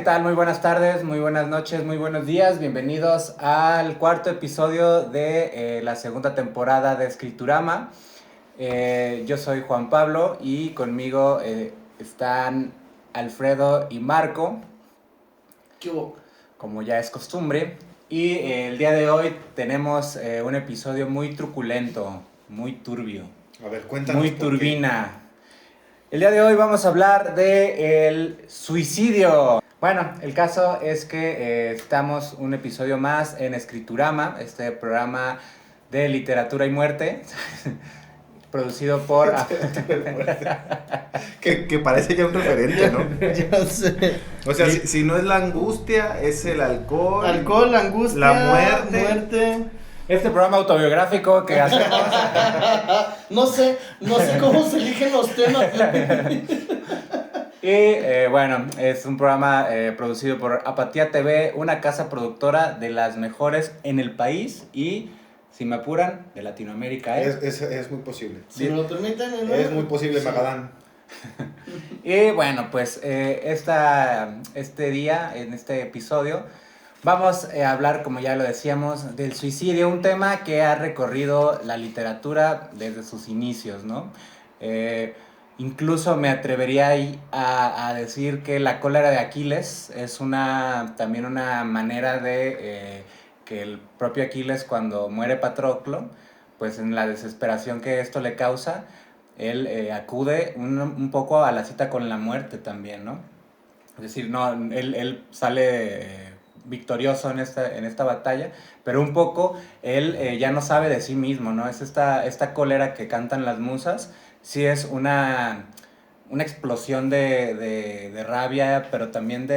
tal? Muy buenas tardes, muy buenas noches, muy buenos días. Bienvenidos al cuarto episodio de la segunda temporada de Escriturama. Yo soy Juan Pablo y conmigo están Alfredo y Marco. ¿Qué hubo? Como ya es costumbre. Y el día de hoy tenemos un episodio muy truculento, muy turbio. A ver, cuéntanos. Muy turbina. El día de hoy vamos a hablar de el suicidio. Bueno, el caso es que estamos un episodio más en Escriturama, este programa de literatura y muerte, producido por... que parece ya un referente, ¿no? Ya sé. O sea, si no es la angustia, es el alcohol. Alcohol, la angustia, la muerte. Este programa autobiográfico que hacemos... No sé cómo se eligen los temas. Y bueno, es un programa producido por Apatía TV, una casa productora de las mejores en el país y, si me apuran, de Latinoamérica. Es muy posible. Si me lo permiten, ¿no? Es muy posible, Sí. Magadán. Y bueno, pues este día, en este episodio, vamos a hablar, como ya lo decíamos, del suicidio, un tema que ha recorrido la literatura desde sus inicios, ¿no? Incluso me atrevería a decir que la cólera de Aquiles es también una manera de que el propio Aquiles, cuando muere Patroclo, pues en la desesperación que esto le causa, él acude un poco a la cita con la muerte también, ¿no? Es decir, no, él sale victorioso en esta batalla, pero un poco él ya no sabe de sí mismo, ¿no? Es esta cólera que cantan las musas, sí es una explosión de rabia, pero también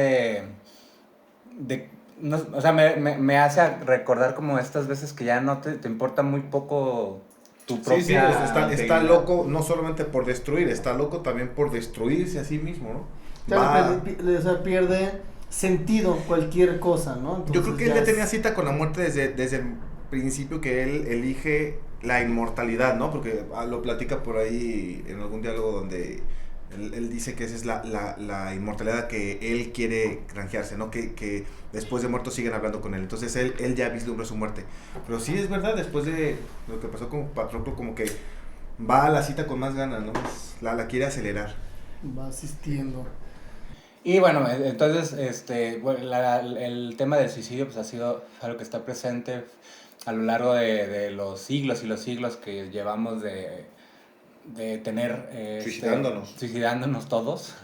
no, o sea, me hace recordar como estas veces que ya no te importa muy poco tu propia... Sí, está integridad. loco no solamente por destruir, está loco también por destruirse a sí mismo, ¿no? Claro, o sea, pierde sentido cualquier cosa, ¿no? Entonces, yo creo que él ya tenía cita con la muerte desde el principio, que él elige la inmortalidad, ¿no? Porque lo platica por ahí en algún diálogo donde él dice que esa es la inmortalidad que él quiere granjearse, ¿no? Que después de muerto siguen hablando con él. Entonces él ya vislumbra su muerte. Pero sí es verdad, después de lo que pasó con Patroclo, como que va a la cita con más ganas, ¿no? La quiere acelerar. va asistiendo. Y bueno, entonces el tema del suicidio pues ha sido algo que está presente a lo largo de los siglos y los siglos que llevamos de tener... suicidándonos todos.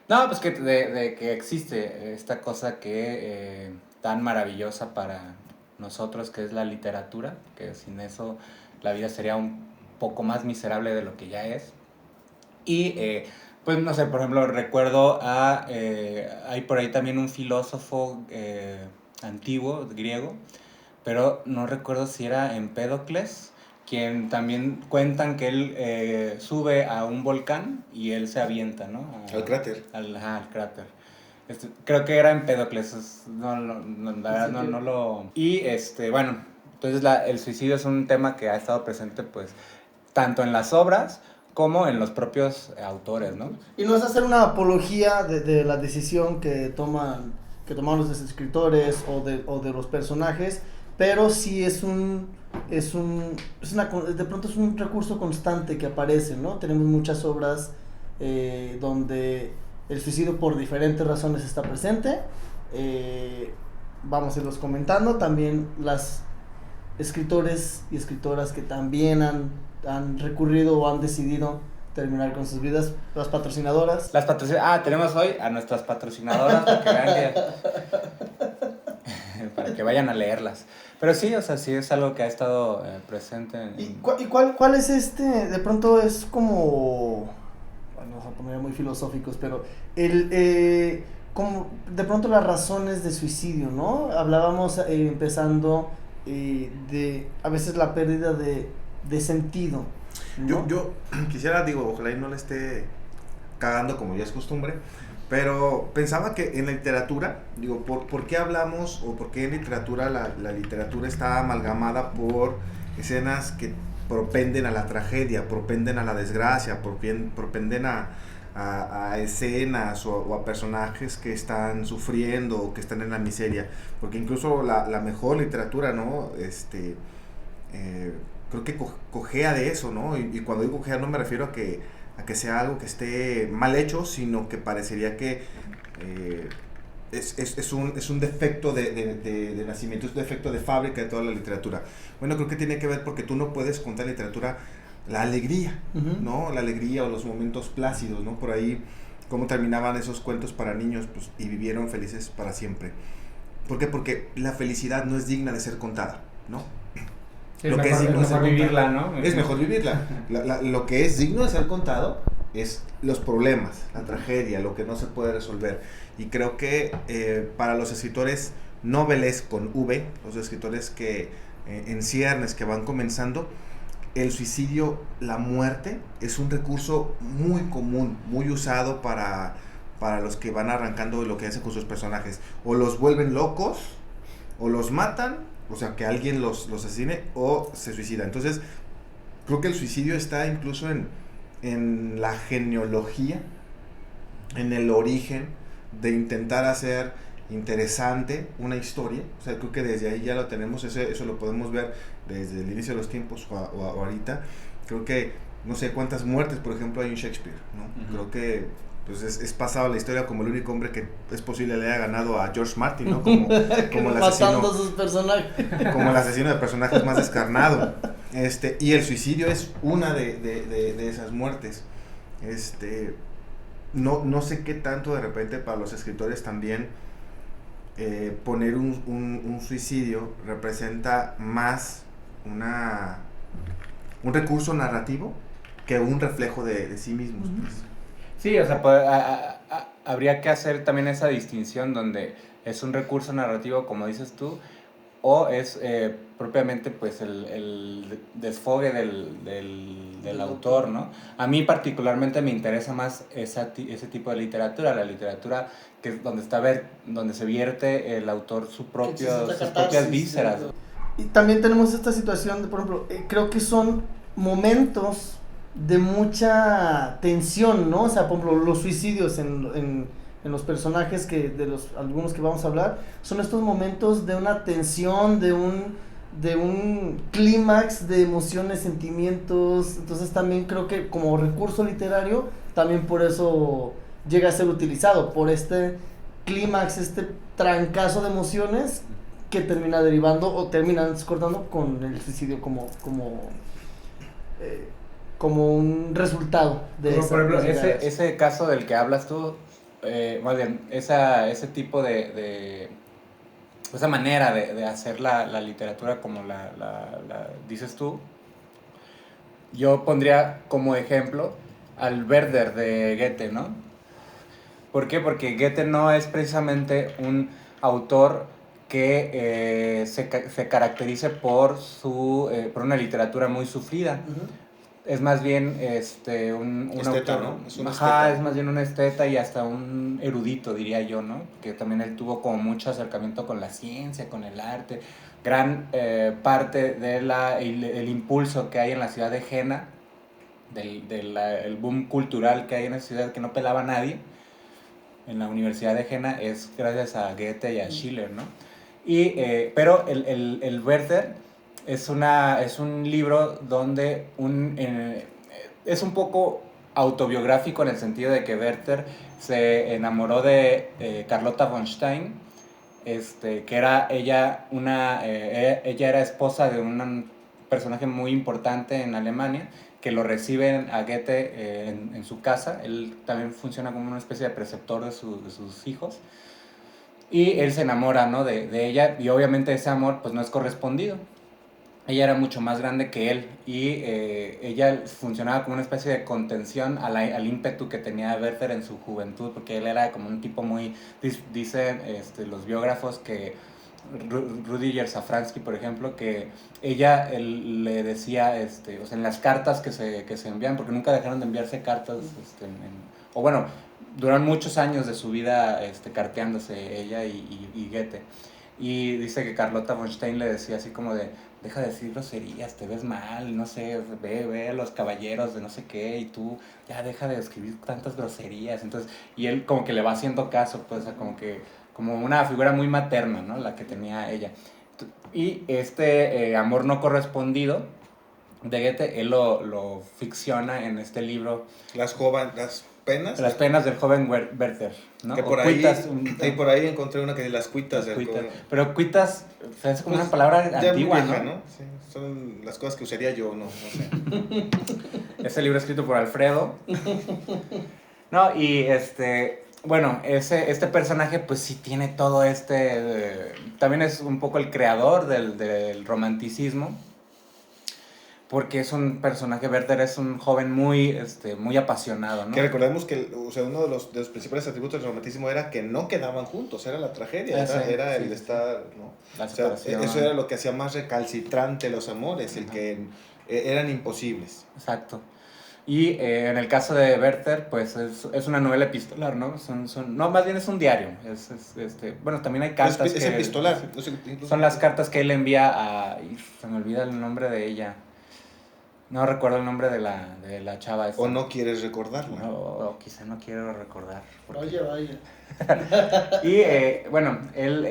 No, pues de que existe esta cosa que tan maravillosa para nosotros, que es la literatura, que sin eso la vida sería un poco más miserable de lo que ya es. Y pues no sé, por ejemplo, recuerdo hay por ahí también un filósofo antiguo, griego, pero no recuerdo si era Empédocles, quien también cuentan que él sube a un volcán y él se avienta, ¿no? Al cráter. Al cráter. Creo que era Empédocles, la verdad no lo... Y bueno, entonces el suicidio es un tema que ha estado presente pues tanto en las obras como en los propios autores, ¿no? Y no es hacer una apología de la decisión que toman los escritores o de los personajes, pero sí de pronto es un recurso constante que aparece, ¿no? Tenemos muchas obras donde el suicidio por diferentes razones está presente. Vamos a irlos comentando. También las escritores y escritoras que también han recurrido o han decidido terminar con sus vidas. Las patrocinadoras. Tenemos hoy a nuestras patrocinadoras para que vean para que vayan a leerlas. Pero sí, o sea, sí es algo que ha estado presente. ¿Y cuál es de pronto es como... Bueno, vamos a poner muy filosóficos, pero como de pronto las razones de suicidio, ¿no? Hablábamos empezando de a veces la pérdida de sentido, ¿no? Yo quisiera, ojalá y no le esté cagando como ya es costumbre, pero pensaba que en la literatura, ¿por qué hablamos o por qué en literatura la literatura está amalgamada por escenas que propenden a la tragedia, propenden a la desgracia, propenden a a escenas o a personajes que están sufriendo o que están en la miseria, porque incluso la mejor literatura, ¿no? Creo que cojea de eso, ¿no? Y cuando digo cojea no me refiero a que sea algo que esté mal hecho, sino que parecería que es un defecto de nacimiento, es un defecto de fábrica de toda la literatura. Bueno, creo que tiene que ver porque tú no puedes contar literatura la alegría, ¿no? La alegría o los momentos plácidos, ¿no? Por ahí, cómo terminaban esos cuentos para niños, pues, y vivieron felices para siempre. ¿Por qué? Porque la felicidad no es digna de ser contada, ¿no? Sí, lo que es digno de ser vivirla, ¿no? Es mejor vivirla. Lo que es digno de ser contado es los problemas, la tragedia, lo que no se puede resolver. Y creo que para los escritores noveles con V, los escritores que en ciernes, que van comenzando, el suicidio, la muerte, es un recurso muy común, muy usado para los que van arrancando lo que hacen con sus personajes. O los vuelven locos, o los matan, o sea, que alguien los asesine, o se suicida. Entonces, creo que el suicidio está incluso en la genealogía, en el origen de intentar hacer interesante una historia. O sea, creo que desde ahí ya lo tenemos, eso lo podemos ver desde el inicio de los tiempos o ahorita. Creo que no sé cuántas muertes, por ejemplo, hay en Shakespeare, ¿no? Creo que pues es pasado la historia como el único hombre que es posible le haya ganado a George Martin, ¿no? Como el asesino, matando a sus personajes. como el asesino de personajes más descarnado. Y el suicidio es una de esas muertes. No sé qué tanto de repente para los escritores también poner un suicidio representa más un recurso narrativo que un reflejo de sí mismos. Pues. Sí, o sea, habría que hacer también esa distinción donde es un recurso narrativo, como dices tú, o es propiamente pues el desfogue del autor, ¿no? A mí particularmente me interesa más ese tipo de literatura, la literatura que es donde se vierte el autor sus propias vísceras. Y también tenemos esta situación de, por ejemplo, creo que son momentos de mucha tensión, ¿no? O sea, por ejemplo, los suicidios en los personajes algunos que vamos a hablar, son estos momentos de una tensión, de un clímax de emociones, sentimientos. Entonces también creo que como recurso literario, también por eso llega a ser utilizado, por este clímax, este trancazo de emociones que termina derivando o terminan cortando con el suicidio como un resultado de como por ejemplo, ese caso del que hablas tú, más bien, ese tipo de esa manera de hacer la literatura como la dices tú, yo pondría como ejemplo al Werther de Goethe, ¿no? ¿Por qué? Porque Goethe no es precisamente un autor que se caracterice por una literatura muy sufrida. Es más bien un esteta, autor, ¿no? Es más bien un esteta y hasta un erudito, diría yo, ¿no? Que también él tuvo como mucho acercamiento con la ciencia, con el arte. Gran parte del impulso que hay en la ciudad de Jena, el boom cultural que hay en la ciudad que no pelaba a nadie, en la Universidad de Jena, es gracias a Goethe y a Schiller, ¿no? Pero el Werther es un libro donde es un poco autobiográfico en el sentido de que Werther se enamoró de Carlotta von Stein, que era ella ella era esposa de un personaje muy importante en Alemania, que lo reciben a Goethe en su casa. Él también funciona como una especie de preceptor de sus hijos. Y él se enamora, ¿no? de ella, y obviamente ese amor pues no es correspondido. Ella era mucho más grande que él y ella funcionaba como una especie de contención al ímpetu que tenía Werther en su juventud, porque él era como un tipo muy, dicen los biógrafos que Rudyard Safransky, por ejemplo, que él le decía, o sea, en las cartas que se envían, porque nunca dejaron de enviarse cartas, o bueno, duraron muchos años de su vida carteándose ella y Goethe. Y dice que Carlota von Stein le decía así como de, deja de decir groserías, te ves mal, no sé, ve a los caballeros de no sé qué, y tú ya deja de escribir tantas groserías. Entonces, y él como que le va haciendo caso, pues, como que, como una figura muy materna, ¿no? La que tenía ella. Y este amor no correspondido de Goethe, él lo ficciona en este libro. Las penas. Las penas del joven Werther, ¿no? Que por ahí encontré una que dice las cuitas. Pero cuitas, o sea, es como una palabra antigua, vieja, ¿no? Sí, son las cosas que usaría yo, no sé. Ese libro escrito por Alfredo. No, y bueno, este personaje pues sí tiene todo también es un poco el creador del romanticismo. Porque es un personaje, Werther es un joven muy apasionado, ¿no? Que recordemos que uno de los principales atributos del romanticismo era que no quedaban juntos, era la tragedia, era el estar, ¿no? La separación. Eso era lo que hacía más recalcitrante los amores, el que eran imposibles. Exacto. Y en el caso de Werther, pues es una novela epistolar, ¿no? No, más bien es un diario. Bueno, también hay cartas es epistolar. Son las cartas que él envía a... se me olvida el nombre de ella. No recuerdo el nombre de la chava esa. O no quieres recordarla. O quizá no quiero recordar. Vaya. Y bueno, él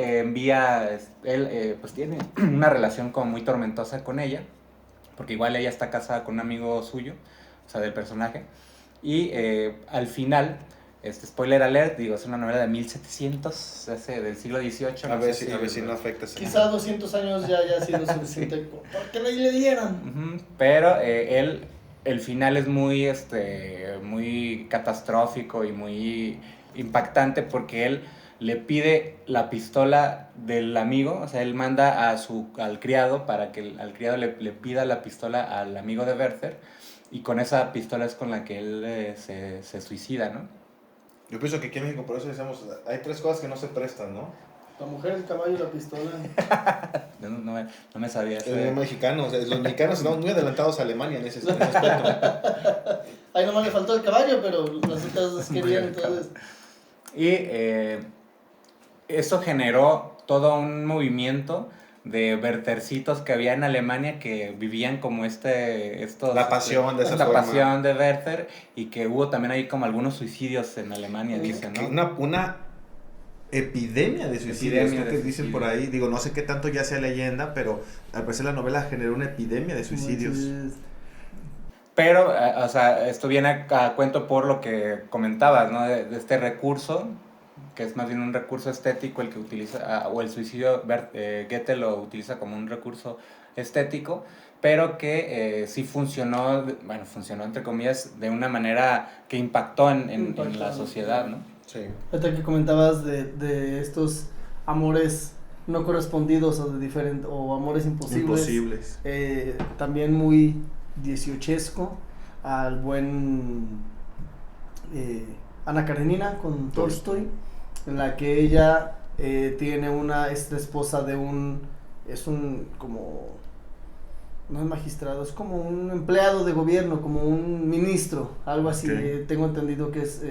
pues tiene una relación como muy tormentosa con ella, porque igual ella está casada con un amigo suyo, o sea, del personaje. Y al final, spoiler alert, digo, es una novela de 1700, del siglo XVIII. A ver si no afecta. Quizá 200 años ya haya sido suficiente para que le dieran. Pero el final es muy, muy catastrófico y muy impactante porque él le pide la pistola del amigo, o sea, él manda al criado para que al criado le pida la pistola al amigo de Werther, y con esa pistola es con la que él se suicida, ¿no? Yo pienso que aquí en México, por eso decíamos, hay tres cosas que no se prestan, ¿no? La mujer, el caballo y la pistola. No me sabía eso. Los mexicanos estamos muy adelantados a Alemania en ese aspecto. Ahí nomás le faltó el caballo, pero las otras querían, entonces. Y eso generó todo un movimiento de Werthercitos que había en Alemania que vivían como la pasión de esa la forma. pasión de Werther, y que hubo también ahí como algunos suicidios en Alemania, dicen, ¿no? Una epidemia de suicidios, que dicen por ahí, digo, no sé qué tanto ya sea leyenda, pero al parecer la novela generó una epidemia de suicidios. Pero, o sea, esto viene a cuento por lo que comentabas, ¿no? De este recurso, que es más bien un recurso estético el que utiliza, o el suicidio, Goethe lo utiliza como un recurso estético, pero que sí funcionó entre comillas, de una manera que impactó en la sociedad, ¿no? Sí. Ahorita que comentabas de estos amores no correspondidos o amores imposibles. También muy dieciochesco al buen Ana Karenina con Tolstoy, en la que ella tiene es la esposa de como no es magistrado, es como un empleado de gobierno, como un ministro, algo así. Okay. Tengo entendido que es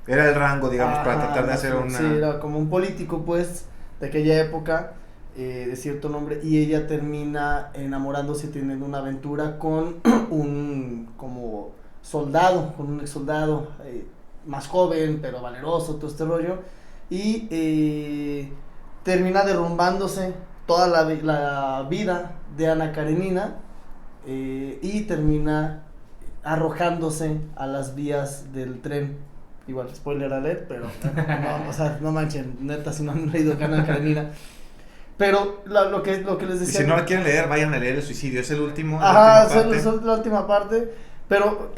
era el rango, digamos, para tratar de hacer una... Sí, era como un político, pues, de aquella época, de cierto nombre, y ella termina enamorándose, teniendo una aventura con un como soldado, con un ex soldado, más joven, pero valeroso, todo este rollo, y termina derrumbándose toda la vida de Ana Karenina, y termina arrojándose a las vías del tren. Igual, spoiler alert, pero no, o sea, no manchen, neta, si no han leído Ana Karenina. Pero lo que les decía... Y si no la quieren leer, vayan a leer El suicidio, es el último. Ajá, es la última parte. Pero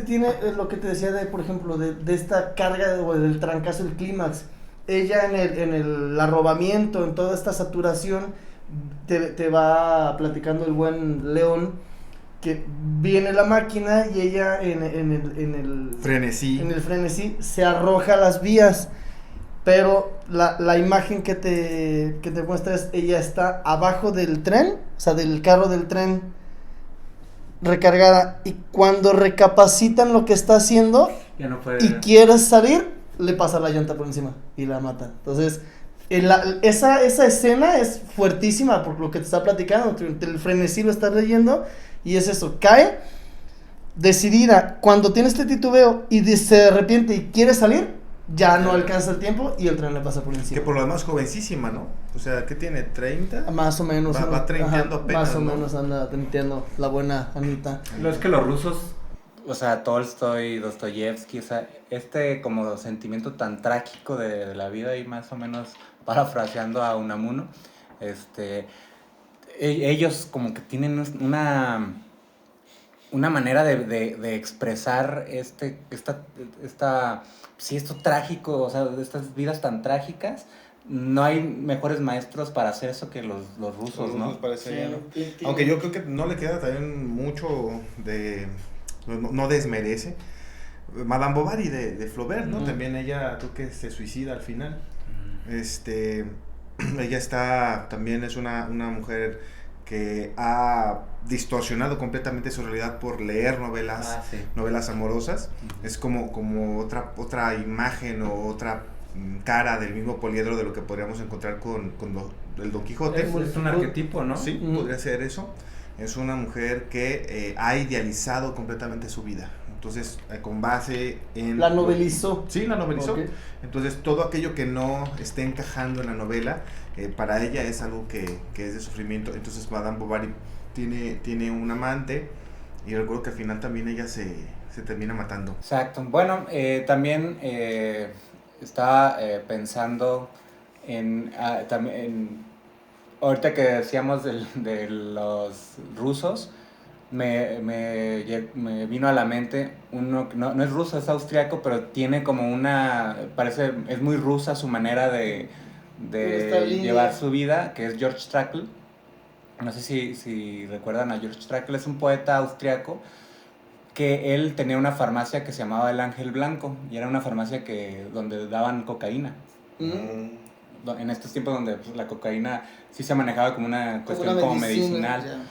tiene lo que te decía por ejemplo, de esta carga o del trancazo, el clímax. Ella en el arrobamiento, en toda esta saturación, te va platicando el buen León, que viene la máquina y ella en el frenesí se arroja a las vías, pero la imagen que te muestra es ella está abajo del tren, o sea, del carro del tren, recargada, y cuando recapacitan lo que está haciendo ya no puede... y quiere salir, le pasa la llanta por encima y la mata. Entonces Esa escena es fuertísima por lo que te está platicando, el frenesí lo estás leyendo y es eso, cae decidida, cuando tiene este titubeo y se arrepiente y quiere salir, ya no alcanza el tiempo y el tren le pasa por encima. Que por lo demás jovencísima, ¿no? O sea, ¿qué tiene? ¿30? Más o menos. Va treinteando apenas, más o ¿no? menos anda treinteando la buena Anita. Lo es que los rusos, o sea, Tolstoy, Dostoyevsky, o sea, este como sentimiento tan trágico de la vida y más o menos parafraseando a Unamuno, ellos como que tienen una manera de expresar sí, esto trágico, o sea, de estas vidas tan trágicas. No hay mejores maestros para hacer eso que los rusos, ¿no? Parece, sí, ¿no? Aunque yo creo que no le queda también mucho de... No desmerece. Madame Bovary de Flaubert, ¿no? También ella creo que se suicida al final. Ella también es una mujer que ha distorsionado completamente su realidad por leer novelas amorosas. Es como otra imagen o otra cara del mismo poliedro de lo que podríamos encontrar con el Don Quijote. Es un arquetipo, ¿no? Sí, podría ser eso. Es una mujer que ha idealizado completamente su vida. Entonces, con base en... La novelizó. Sí, la novelizó. Okay. Entonces, todo aquello que no esté encajando en la novela, para ella es algo que es de sufrimiento. Entonces, Madame Bovary tiene un amante y recuerdo que al final también ella se termina matando. Exacto. Bueno, también estaba pensando también ahorita que decíamos de los rusos, me vino a la mente uno que no es ruso, es austriaco, pero tiene como es muy rusa su manera de llevar su vida, que es George Trakl. No sé si recuerdan a George Trakl, es un poeta austriaco que él tenía una farmacia que se llamaba El Ángel Blanco y era una farmacia donde daban cocaína. En estos tiempos donde pues, la cocaína sí se manejaba como una cuestión como medicinal. Ya.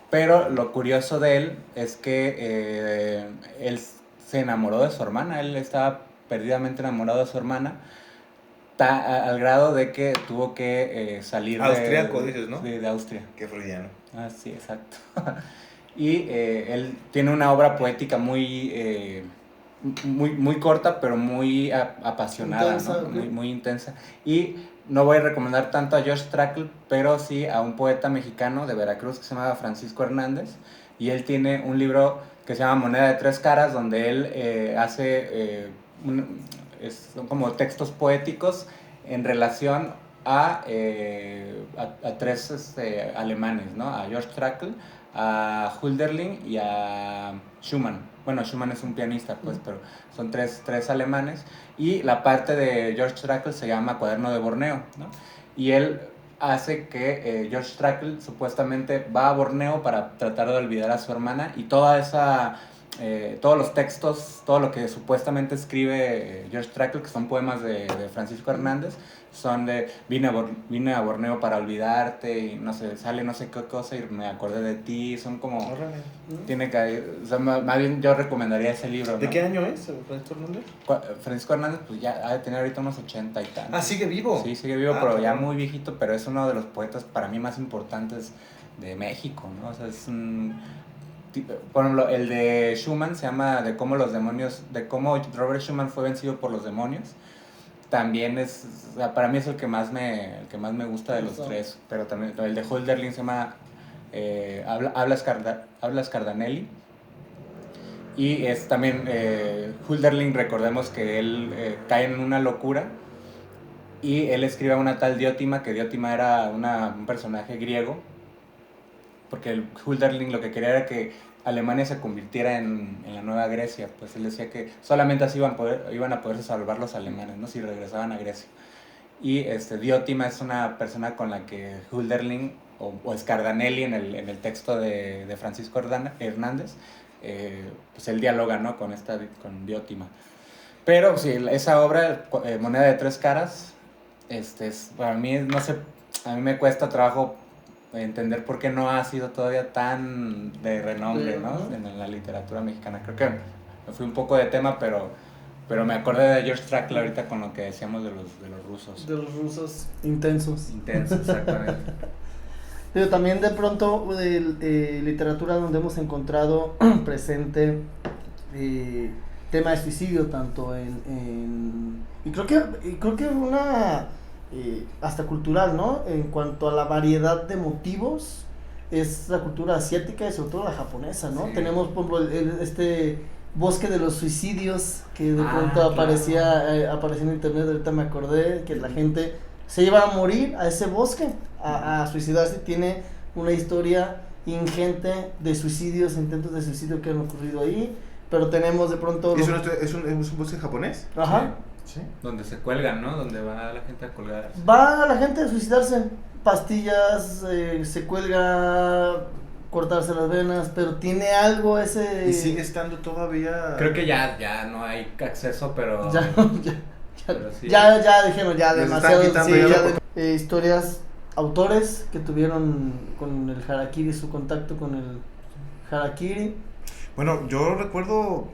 Pero lo curioso de él es que él se enamoró de su hermana, él estaba perdidamente enamorado de su hermana, al grado de que tuvo que salir austriaco, dices, ¿no? De Austria. Qué freudiano. Ah, sí, exacto. Y él tiene una obra poética muy corta, pero muy apasionada, intensa, ¿no? Okay. Muy intensa. Y no voy a recomendar tanto a George Trakl, pero sí a un poeta mexicano de Veracruz que se llama Francisco Hernández. Y él tiene un libro que se llama Moneda de Tres Caras, donde él hace son como textos poéticos en relación a tres alemanes, ¿no? A George Trakl, a Hölderlin y a Schumann. Bueno, Schumann es un pianista, pues, pero son tres alemanes. Y la parte de George Trakl se llama Cuaderno de Borneo, ¿no? Y él hace que George Trakl supuestamente va a Borneo para tratar de olvidar a su hermana y todos los textos, todo lo que supuestamente escribe George Trakl, que son poemas de Francisco Hernández, son de vine a Borneo para olvidarte y no sé, sale no sé qué cosa y me acordé de ti, son como... Tiene que... O sea, más bien yo recomendaría ese libro, ¿no? ¿De qué año es Francisco Hernández? Francisco Hernández pues ya ha de tener ahorita unos 80 y tantos. Ah, ¿sigue vivo? Sí, sigue vivo, pero ya muy viejito, pero es uno de los poetas para mí más importantes de México, ¿no? O sea, es un... Por ejemplo, el de Schumann se llama de cómo Robert Schumann fue vencido por los demonios. También o sea, para mí es el que más me gusta de los tres, pero también el de Hölderlin se llama Hablas Cardanelli. Y es también Hölderlin, recordemos que él cae en una locura y él escribe a una tal Diótima, que Diótima era un personaje griego, porque el Hölderlin lo que quería era que Alemania se convirtiera en la nueva Grecia, pues él decía que solamente así iban a poderse salvar los alemanes, ¿no? Si regresaban a Grecia. Y Diótima es una persona con la que Hölderlin o Scardanelli en el texto de Francisco Hernández, pues él dialoga, ¿no? con Diótima. Pero sí, esa obra, Moneda de Tres Caras, para mí, no sé, a mí me cuesta trabajo entender por qué no ha sido todavía tan de renombre, ¿no? En la literatura mexicana. Creo que me fui un poco de tema, pero Pero me acordé de George Trakl ahorita con lo que decíamos de los rusos. De los rusos intensos. Intensos, exactamente. Pero también de pronto de literatura donde hemos encontrado presente tema de suicidio tanto y creo que una hasta cultural, ¿no? En cuanto a la variedad de motivos es la cultura asiática y sobre todo la japonesa, ¿no? Sí. Tenemos por ejemplo este bosque de los suicidios que de pronto claro. aparecía en internet, ahorita me acordé que la gente se iba a morir a ese bosque, a suicidarse. Tiene una historia ingente de suicidios, intentos de suicidio que han ocurrido ahí, pero tenemos de pronto... ¿Es un bosque japonés? Ajá. Sí. Donde se cuelgan, ¿no? Donde va la gente a colgar. Va la gente a suicidarse, pastillas, se cuelga, cortarse las venas, pero tiene algo ese... Y sigue estando todavía... Creo que ya no hay acceso, pero... Pero sí. Ya dijimos, ya Les demasiado. están Sí, quitando historias, autores que tuvieron con el harakiri, su contacto con el harakiri. Bueno, yo recuerdo,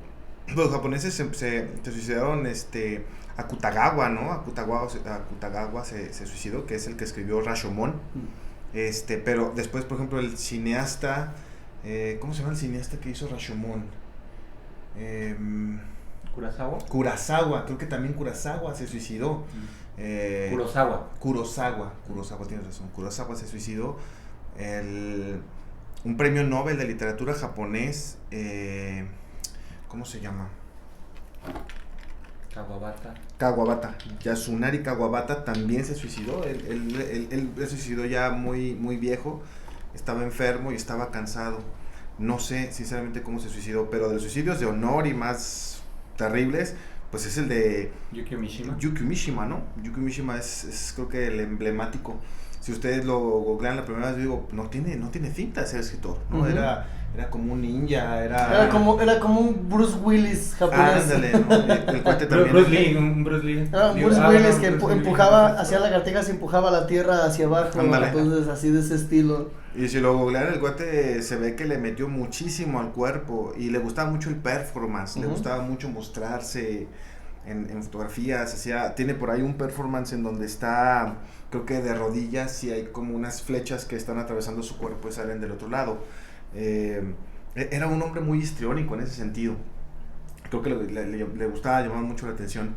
los japoneses se suicidaron, Akutagawa, ¿no? Akutagawa se suicidó, que es el que escribió Rashomon. Pero después, por ejemplo, el cineasta, ¿cómo se llama el cineasta que hizo Rashomon? ¿Kurosawa? Kurosawa, creo que también Kurosawa se suicidó. Kurosawa, tienes razón. Kurosawa se suicidó. Un premio Nobel de literatura japonés, ¿cómo se llama? Kawabata. Yasunari Kawabata también se suicidó. Él se suicidó ya muy, muy viejo. Estaba enfermo y estaba cansado. No sé sinceramente cómo se suicidó, pero de los suicidios de honor y más terribles, pues es el de Yukio Mishima, ¿no? Yukio Mishima es creo que el emblemático. Si ustedes lo googlean la primera vez, digo, no tiene finta de ser escritor, ¿no? Uh-huh. Era como un ninja, era como un Bruce Willis japonés. Ándale, ¿no? El cuate también. Bruce Lee. Era un Bruce Willis que empujaba, hacía lagartijas y empujaba la tierra hacia abajo. Ándale. Entonces, así de ese estilo. Y si lo googlean, el cuate se ve que le metió muchísimo al cuerpo y le gustaba mucho el performance, le gustaba mucho mostrarse en fotografías. Tiene por ahí un performance en donde está, creo que de rodillas, y hay como unas flechas que están atravesando su cuerpo y salen del otro lado. Era un hombre muy histriónico en ese sentido. Creo que le gustaba llamar mucho la atención.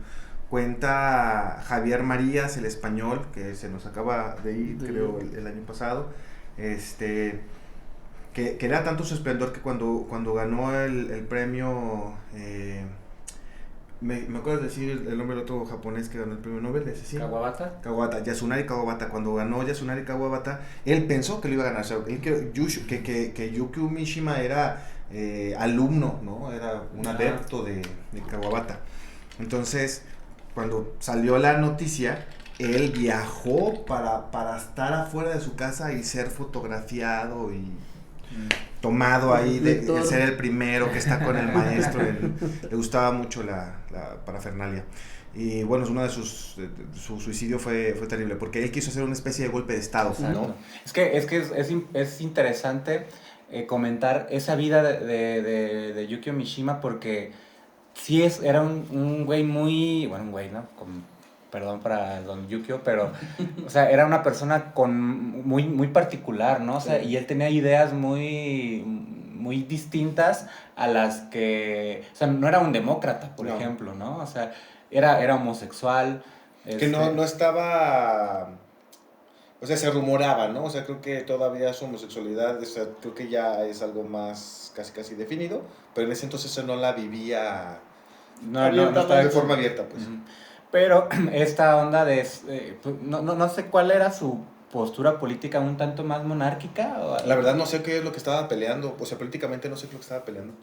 Cuenta Javier Marías, el español, que se nos acaba de ir, creo, el año pasado, que era tanto su esplendor que cuando ganó el premio, me acuerdo de decir el nombre del otro japonés que ganó el premio Nobel, ese sí. Kawabata, Yasunari Kawabata. Cuando ganó Yasunari Kawabata, él pensó que lo iba a ganar. O sea, que Yukio Mishima era alumno, ¿no? Era un adepto de Kawabata. Entonces, cuando salió la noticia, él viajó para estar afuera de su casa y ser fotografiado y tomado ahí de ser el primero que está con el maestro. Le gustaba mucho la parafernalia. Y bueno, uno de su suicidio fue terrible, porque él quiso hacer una especie de golpe de estado, ¿no? Es que es interesante comentar esa vida de Yukio Mishima, porque sí era un güey muy, bueno, un güey, ¿no? Perdón para don Yukio, pero, o sea, era una persona muy particular, ¿no? O sea, y él tenía ideas muy distintas a las que, o sea, no era un demócrata, por ejemplo, ¿no? O sea, era homosexual. Que no estaba, o sea, se rumoraba, ¿no? O sea, creo que todavía su homosexualidad, o sea, creo que ya es algo más casi definido, pero en ese entonces eso no la vivía no estaba de forma abierta, pues. Pero esta onda de, no sé cuál era su postura política, un tanto más monárquica. La verdad no sé qué es lo que estaba peleando, o sea, políticamente no sé qué es lo que estaba peleando.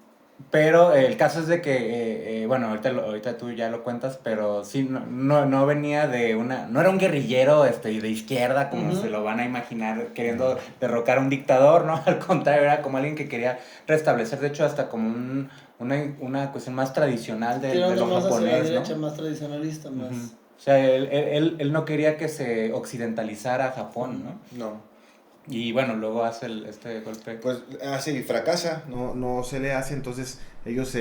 Pero el caso es de que, bueno, ahorita tú ya lo cuentas, pero sí, no venía no era un guerrillero de izquierda, como se lo van a imaginar, queriendo derrocar a un dictador, ¿no? Al contrario, era como alguien que quería restablecer, de hecho, hasta como una cuestión más tradicional de lo japonés, derecha, ¿no? Más tradicionalista, más... O sea, él no quería que se occidentalizara Japón, ¿no? No. Y bueno, luego hace este golpe. Pues hace y fracasa, no se le hace, entonces ellos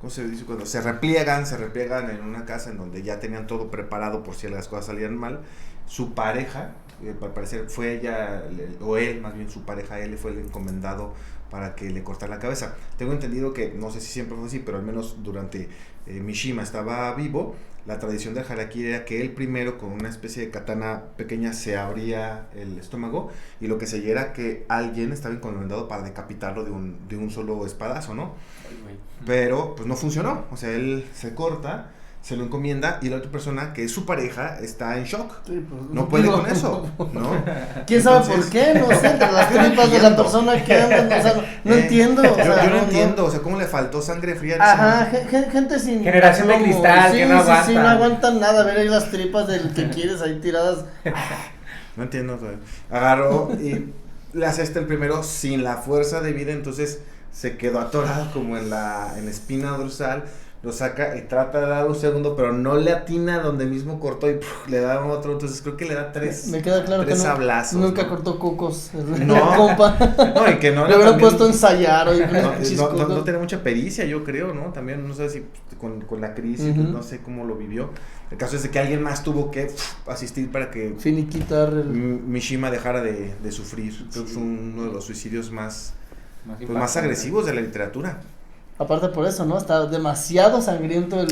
¿cómo se dice? Cuando se repliegan en una casa en donde ya tenían todo preparado por si las cosas salían mal. Su pareja, al parecer fue ella, o él, más bien su pareja, él fue el encomendado para que le cortara la cabeza. Tengo entendido que, no sé si siempre fue así, pero al menos durante Mishima estaba vivo, la tradición del harakiri era que él primero con una especie de katana pequeña se abría el estómago y lo que seguía era que alguien estaba encomendado para decapitarlo de un solo espadazo, ¿no? Pero pues no funcionó, o sea, él se corta, se lo encomienda y la otra persona, que es su pareja, está en shock. Sí, pues, No puede con eso, ¿no? ¿Quién sabe por qué? No sé, de las tripas de la persona que andan, o sea, no entiendo. O sea, yo no entiendo, o sea, cómo le faltó sangre fría. Ajá, gente sin... Generación de cristal, sí, que no aguanta. Sí, no aguantan nada, ver ahí las tripas del que quieres ahí tiradas. No entiendo, güey. Agarró y le hace el primero sin la fuerza de vida, entonces se quedó atorado como en la espina dorsal. Lo saca y trata de dar un segundo, pero no le atina donde mismo cortó y le da otro. Entonces creo que le da tres. Me queda claro que sablazos, nunca ¿no? cortó cucos. No, compa. No, y que no. Le hubieran puesto a ensayar. Oye, no tenía mucha pericia, yo creo, ¿no? También, no sé si con la crisis, pues, no sé cómo lo vivió. El caso es de que alguien más tuvo que asistir para que finiquitar Mishima dejara de sufrir. Creo que fue uno de los suicidios más agresivos de la literatura. Aparte por eso, ¿no? Está demasiado sangriento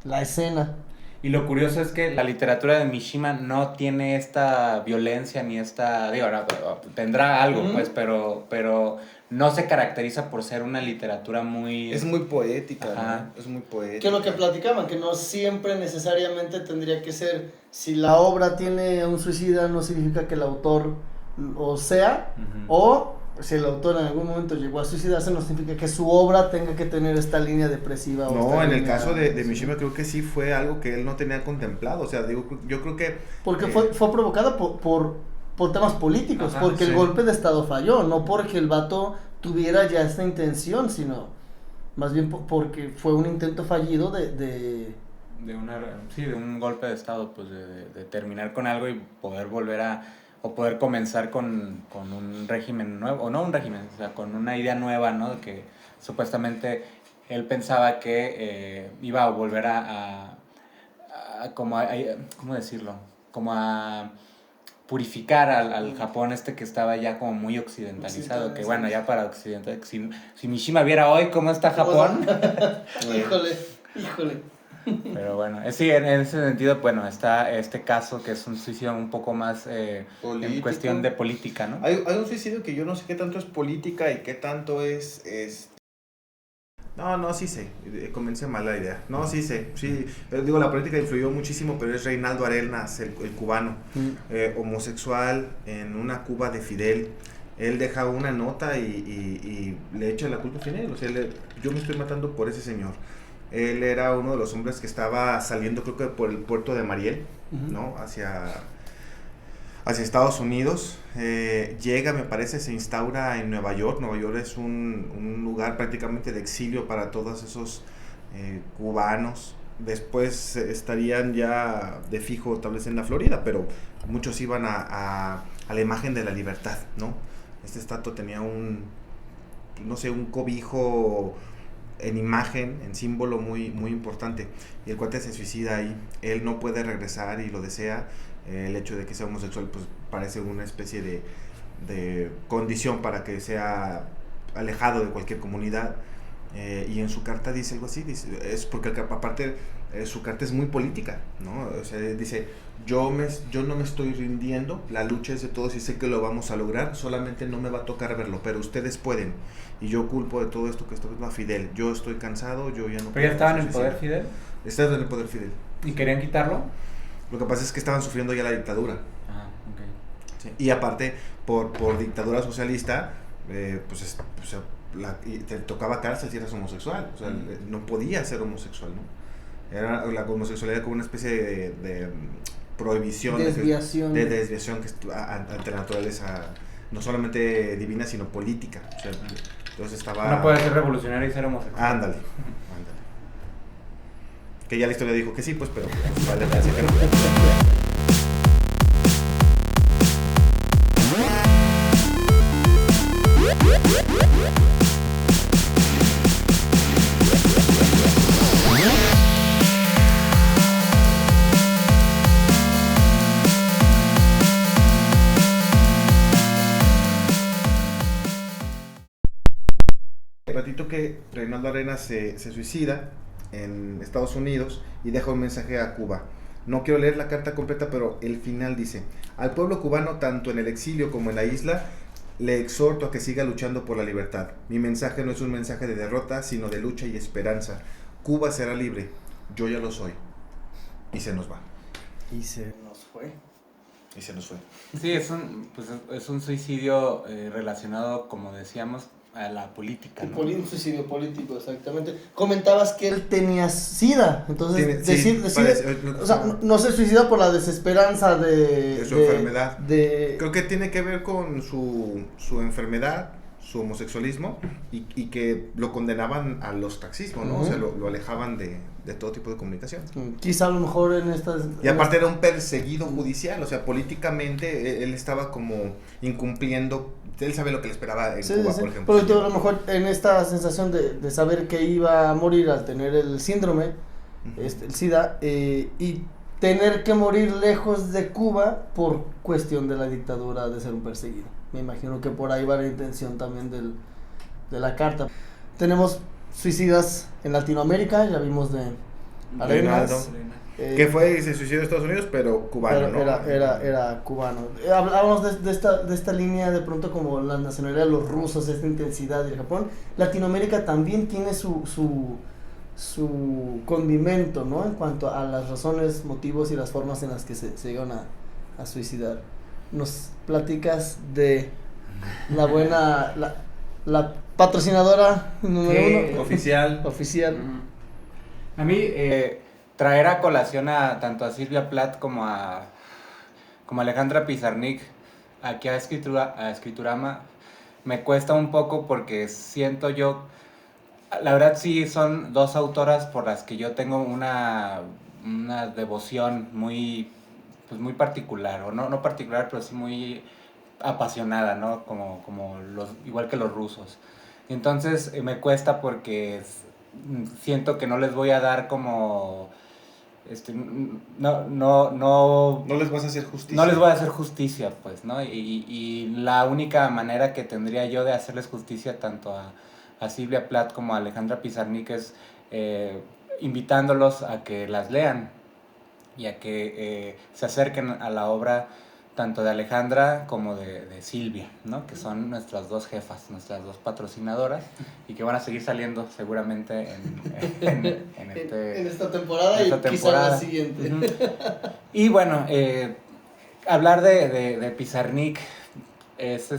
la escena. Y lo curioso es que la literatura de Mishima no tiene esta violencia ni esta... Digo, no, tendrá algo, pues, pero no se caracteriza por ser una literatura muy... Es muy poética, Ajá. ¿no? Es muy poética. Que es lo que platicaban, que no siempre necesariamente tendría que ser... Si la obra tiene un suicida, no significa que el autor o sea, o... Si el autor en algún momento llegó a suicidarse, no significa que su obra tenga que tener esta línea depresiva. No, en el caso de Mishima creo que sí fue algo que él no tenía contemplado. O sea, yo creo que... Porque fue provocada por temas políticos, Ajá, porque sí. el golpe de estado falló, no porque el vato tuviera ya esta intención, sino más bien porque fue un intento fallido de un golpe de estado, pues de terminar con algo y poder volver o poder comenzar con un régimen nuevo, o no un régimen, o sea, con una idea nueva, ¿no? Que supuestamente él pensaba que iba a volver ¿cómo decirlo? Como a purificar al Japón que estaba ya como muy occidentalizado, que bueno, ya para occidental, si Mishima viera hoy cómo está Japón. Híjole. Pero bueno, sí, en ese sentido, bueno, está este caso que es un suicidio un poco más en cuestión de política, ¿no? Hay un suicidio que yo no sé qué tanto es política y qué tanto es... No, sí sé, comencé mal la idea. No, sí sé, sí. Digo, la política influyó muchísimo, pero es Reinaldo Arenas, el cubano, homosexual, en una Cuba de Fidel. Él deja una nota y le echa la culpa a Fidel. O sea, yo me estoy matando por ese señor. Él era uno de los hombres que estaba saliendo, creo que por el puerto de Mariel, ¿no? Hacia Estados Unidos. Llega, me parece, se instaura en Nueva York. Nueva York es un lugar prácticamente de exilio para todos esos cubanos. Después estarían ya de fijo tal vez en la Florida, pero muchos iban a la imagen de la libertad, ¿no? Este estatua tenía un cobijo en imagen, en símbolo muy, muy importante, y el cuate se suicida ahí. Él no puede regresar y lo desea. El hecho de que sea homosexual pues parece una especie de condición para que sea alejado de cualquier comunidad, y en su carta dice algo así, es porque aparte su carta es muy política, ¿no? O sea, dice, yo no me estoy rindiendo, la lucha es de todos y sé que lo vamos a lograr, solamente no me va a tocar verlo, pero ustedes pueden, y yo culpo de todo esto que estoy viendo a Fidel. Yo estoy cansado, yo ya no... ¿Pero ya estaban en el poder Fidel? Estaban en el poder Fidel. ¿Y querían quitarlo? Lo que pasa es que estaban sufriendo ya la dictadura. Ah, ok. Sí. Y aparte, por dictadura socialista, te tocaba cárcel si eras homosexual. O sea, no podías ser homosexual, ¿no? La homosexualidad como una especie de prohibición, desviación. de desviación que ante la naturaleza, no solamente divina, sino política. O sea, entonces estaba... No puede ser revolucionario y ser homosexual. Ándale. Que ya la historia dijo que sí, pues, pero pues, vale la pena que no. que Reinaldo Arenas se suicida en Estados Unidos y deja un mensaje a Cuba. No quiero leer la carta completa, pero el final dice: al pueblo cubano, tanto en el exilio como en la isla, le exhorto a que siga luchando por la libertad. Mi mensaje no es un mensaje de derrota, sino de lucha y esperanza. Cuba será libre, yo ya lo soy. Y se nos va. Y se nos fue. Y se nos fue. Sí, es un suicidio relacionado, como decíamos, a la política, ¿no? Un suicidio político, exactamente. Comentabas que él tenía SIDA, entonces o sea, no se suicidó por la desesperanza de su enfermedad. De... Creo que tiene que ver con su enfermedad, su homosexualismo, y que lo condenaban al ostracismo, ¿no? O sea, lo alejaban de todo tipo de comunicación. Quizá a lo mejor en estas... Y aparte era un perseguido judicial, o sea, políticamente él estaba como incumpliendo, él sabe lo que le esperaba en Cuba, por ejemplo. Pero tú, a lo mejor en esta sensación de saber que iba a morir al tener el síndrome, el SIDA, y tener que morir lejos de Cuba por cuestión de la dictadura, de ser un perseguido. Me imagino que por ahí va la intención también de la carta. Tenemos suicidas en Latinoamérica, ya vimos de Arenas. Que fue y se suicidó en Estados Unidos, pero cubano, ¿no? Era cubano. Hablábamos de esta línea de pronto como la nacionalidad de los rusos, esta intensidad del Japón. Latinoamérica también tiene su condimento, ¿no? En cuanto a las razones, motivos y las formas en las que se llegan a suicidar. Nos platicas de la buena, la patrocinadora número 1. Oficial. A mí, traer a colación tanto a Silvia Plath como a Alejandra Pizarnik aquí a Escriturama me cuesta un poco porque siento yo, la verdad sí son dos autoras por las que yo tengo una devoción muy particular, o no particular, pero sí muy apasionada, ¿no? Igual que los rusos. Entonces me cuesta porque siento que no les voy a dar como... no les vas a hacer justicia. No les voy a hacer justicia, pues, ¿no? Y la única manera que tendría yo de hacerles justicia tanto a Silvia Plath como a Alejandra Pizarnik es invitándolos a que las lean y a que se acerquen a la obra tanto de Alejandra como de Silvia, ¿no? Que son nuestras dos jefas, nuestras dos patrocinadoras, y que van a seguir saliendo seguramente en esta temporada y quizá en la siguiente. Uh-huh. Y bueno, hablar de Pizarnik es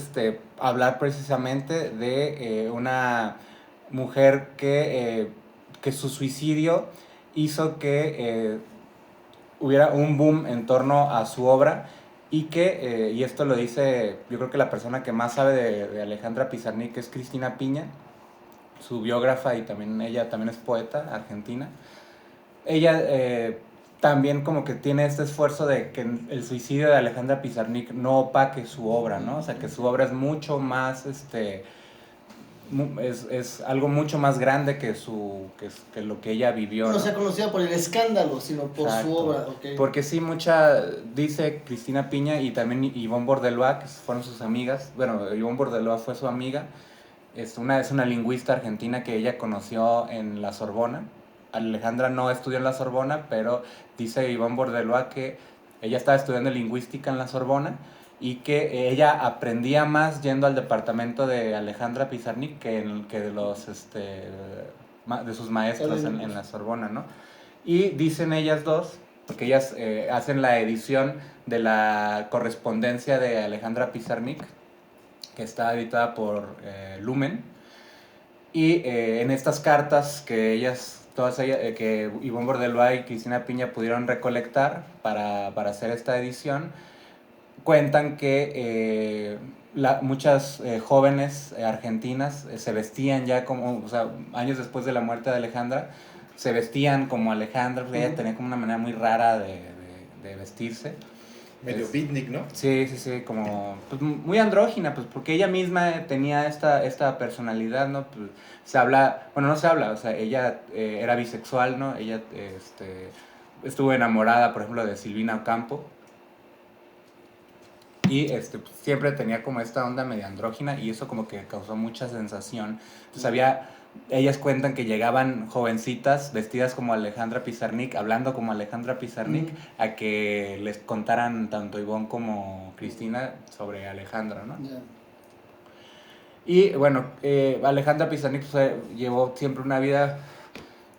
hablar precisamente de una mujer que su suicidio hizo que hubiera un boom en torno a su obra, y que, y esto lo dice, yo creo que la persona que más sabe de Alejandra Pizarnik es Cristina Piña, su biógrafa, y ella también es poeta argentina. Ella también como que tiene este esfuerzo de que el suicidio de Alejandra Pizarnik no opaque su obra, ¿no? O sea, que su obra es mucho más, es algo mucho más grande que lo que ella vivió. No se conocía por el escándalo, sino por su obra. Okay. Porque sí, dice Cristina Piña y también Ivonne Bordelois, que fueron sus amigas. Bueno, Ivonne Bordelois fue su amiga. Es una lingüista argentina que ella conoció en la Sorbona. Alejandra no estudió en la Sorbona, pero dice Ivonne Bordelois que ella estaba estudiando lingüística en la Sorbona y que ella aprendía más yendo al departamento de Alejandra Pizarnik que de sus maestros en la Sorbona, ¿no? Y dicen ellas dos, porque ellas hacen la edición de la correspondencia de Alejandra Pizarnik, que está editada por Lumen, y en estas cartas que que Ivonne Bordelois y Cristina Piña pudieron recolectar para hacer esta edición, cuentan que muchas jóvenes argentinas se vestían ya como, o sea, años después de la muerte de Alejandra, se vestían como Alejandra, porque ella tenía como una manera muy rara de vestirse. Medio beatnik, ¿no? Sí, como pues, muy andrógina, pues porque ella misma tenía esta personalidad, ¿no? Pues, o sea, ella era bisexual, ¿no? Ella estuvo enamorada, por ejemplo, de Silvina Ocampo. Y pues, siempre tenía como esta onda medio andrógina, y eso como que causó mucha sensación. Entonces había ellas cuentan que llegaban jovencitas vestidas como Alejandra Pizarnik, hablando como Alejandra Pizarnik, a que les contaran tanto Ivonne como Cristina sobre Alejandra, ¿no? Ya. Y bueno, Alejandra Pizarnik llevó siempre una vida,